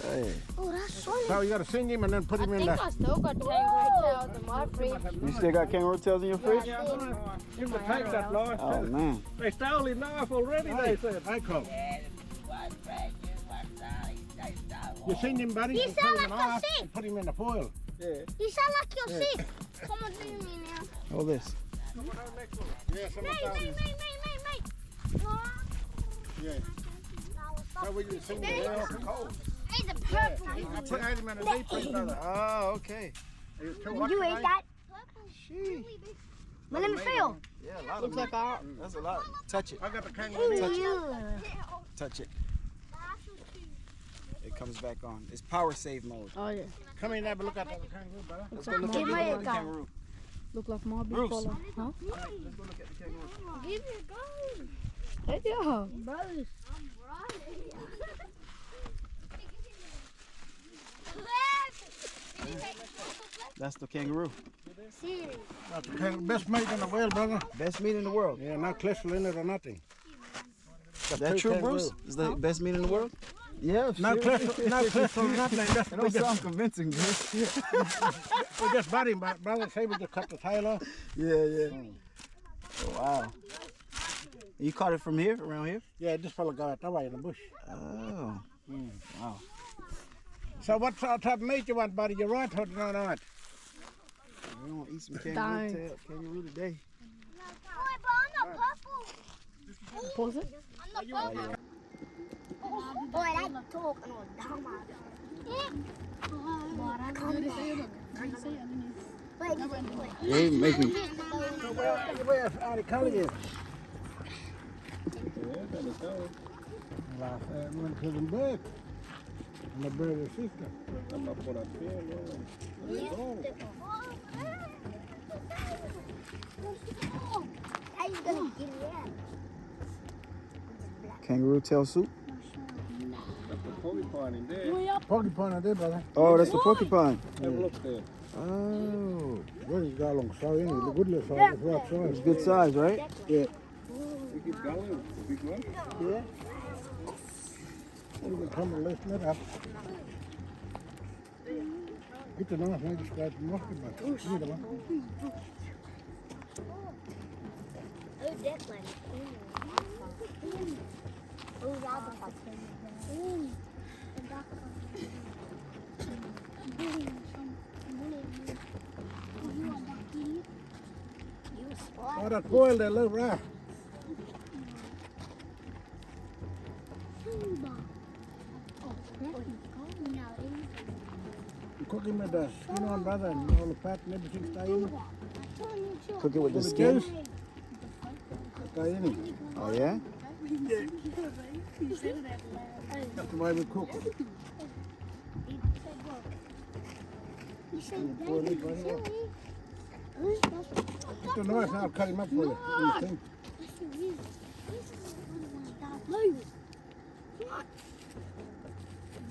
Hey. Oh, that's solid. So you got to sing him and then put him in the. I still got kangaroo tails in my fridge. You still got kangaroo tails in your fridge? Yeah, I'm gonna give him a take that last Oh too. man. They stole his knife already, they said. Hey, Cole. You sing him, buddy. You and sound put him in like you're ice sick. and put him in the foil. Yeah. You sound like you're sick. Come on, do me now. Hold this. Yeah, Mate. Yeah. So we can sing the air off the cold. He's a purple. I put him in a deep freeze, brother. Oh, okay. He was too Would hot you today. eat that? She. Let him feel. Yeah, a lot Looks of like our. That's a lot. Touch it. I got the kangaroo. Touch it. It comes back on. It's power save mode. Oh yeah. Come in and have a look at the kangaroo, brother. Let's go look Give at me a the gun. kangaroo. Look like my big Bruce. fella. Huh? Let's go look at the kangaroo. Give me a gun. Hey, yeah. Bros. That's the kangaroo. Serious. That's the best meat in the world, brother. Best meat in the world. Yeah, no cholesterol in it or nothing. Is that true, Bruce? Is the best meat in the world? Yeah, No cholesterol, no cholesterol, nothing. That's It don't sound convincing, Bruce. we just bought him, brother. Say we just cut the tail off. Yeah. Oh, wow. You caught it from here, around here? Yeah, this fella got it that way in the bush. Oh. Wow. So what type of meat you want, buddy? You right or not? We want to eat some kangaroo today. Pause it. Boy, that talk and all dumb. They make me. Where's Auntie Cully is? Last time we went to the bird. My brother's sister. I'm not put up here, How you gonna get it out? Kangaroo tail soup? Porcupine in there. Porcupine out there, brother. Oh, that's the porcupine. Have a look there. Oh. Well, he's got a long size, isn't he? The good little size, the right It's size. good size, right? Yeah. We keep going. Big one. Yeah. You can come and listen it up. Get the knife, maybe scratch the musket, but you know what? Oh, that one. Oh, rather Oh, that boiled that little rat. You cook him with the skin on, brother, and all the fat and everything stay in it. Cook it with the With the skin. juice. Stay in it. Oh, yeah? That's the way we cook it. Boil it right up. Get the knife and I'll cut him up for you. In the thing.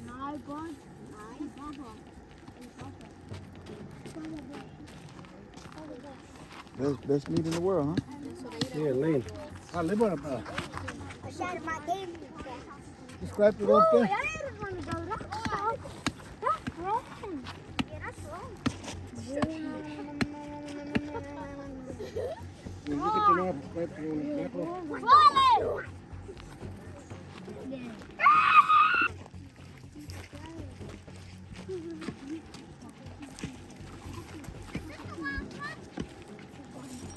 No, God. Best meat in the world, huh? Yeah, lean. I'll live on it, brother. I shattered my game. You scrape it off Oh, there. I didn't want to go that side. That's wrong. Yeah, that's wrong. You get the knife and scrape it on the back off. Rolling!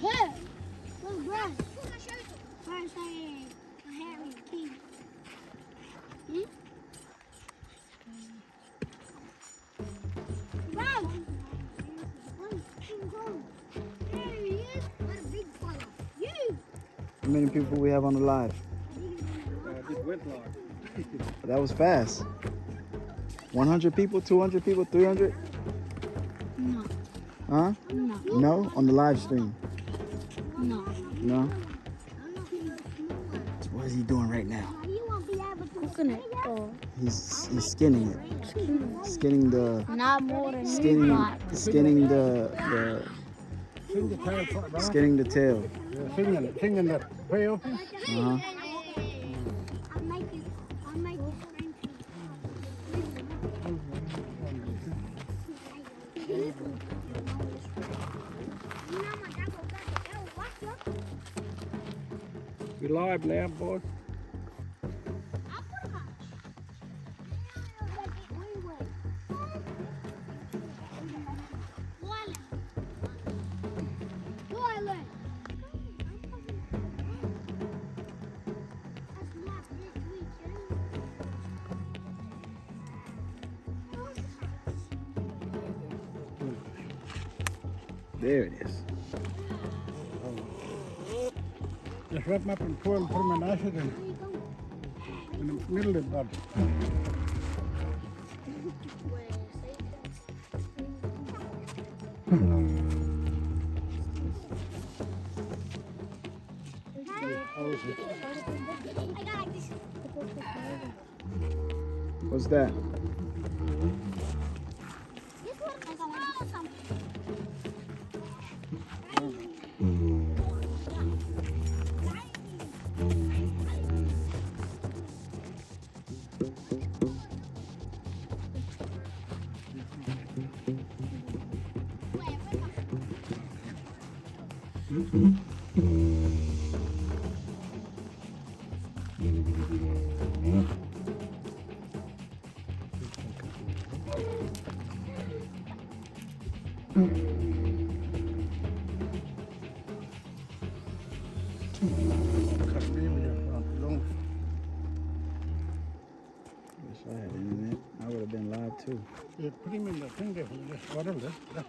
Here, look, Brad. Where's Harry King? Brad! There he is. What a big fella. You! How many people we have on the live? This went like. That was fast. 100 people, 200 people, 300? No. Huh? No. No? On the live stream? No. No? What is he doing right now? You won't be able to cooking it. He's skinning it. Skinning the Not more than skinning the Sing the tail part, brother. skinning the tail. Yeah, singing the pay off. Uh-huh. I'll make it We live now, boys. There it is. Just wrap them up and foil and put them in acid and in the middle of the bud. What's that? Wish I had internet. I would have been live too. Yeah, put him in the thing there. Just water there. There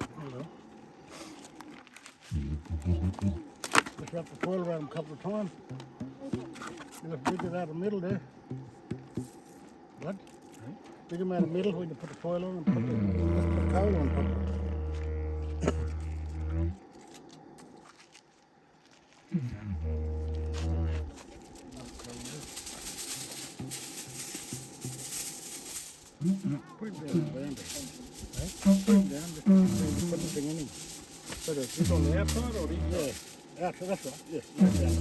you go. Just wrap the foil around him a couple of times. You just dig it out of the middle there. What? Dig him out of the middle when you put the foil on and put the coal on top of it. Put it down, around it. Right? Put it down, just put the thing in him. Put it on the outside or the inside? Yeah, outside, that's right. Yes, right down.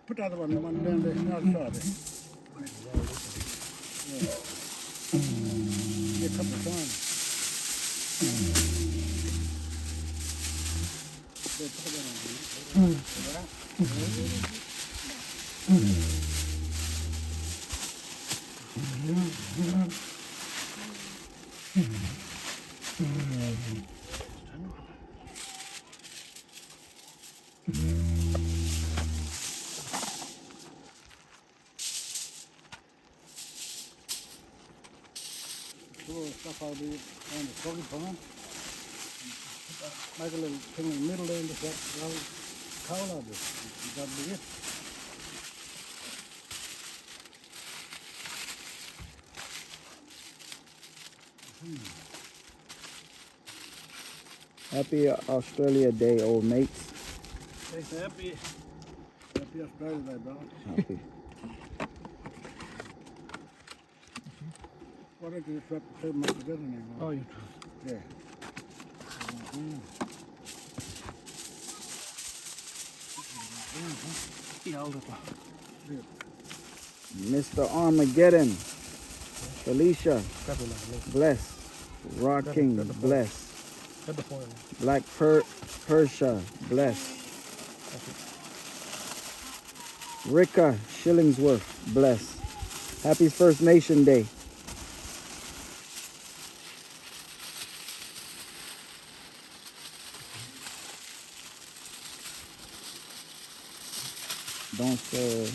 Put the other one down there, the other side there. Yeah. Yeah, a couple of times. Yeah, put that on there. Stuff I'll do on the froggy pond. Make a little thing in the middle there and just roll coal over it. That'll be it. Happy Australia Day, old mates. Hey, happy Australia Day, brother. Happy. Why don't you just wrap the two and make together now? Oh, you do? Yeah. Mr. Armageddon. Felicia. Bless. Rocking. Bless. Black Persia. Bless. Ricka Shillingsworth. Bless. Happy First Nation Day. Don't say.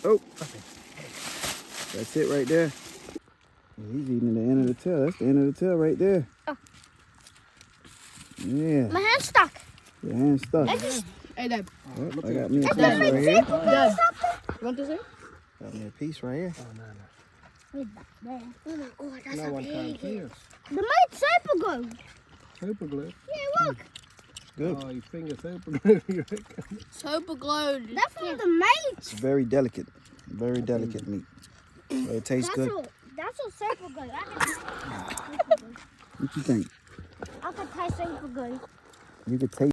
Oh, that's it right there. He's eating the end of the tail. That's the end of the tail right there. Oh. Yeah. My hand's stuck. Your hand's stuck. Hey, Dad. Yep, I got me a piece right here. Dad, you want this here? Got me a piece right here. Wait, there. Oh, that's No a one can big. see us. The mate super good. Super glue. Yeah, look. Good. Oh, your finger super glue, you reckon? Super glowed. That's from the mate. It's very delicate. Very delicate meat. But it tastes good. That's all super good. What you think? I can taste super good. You could taste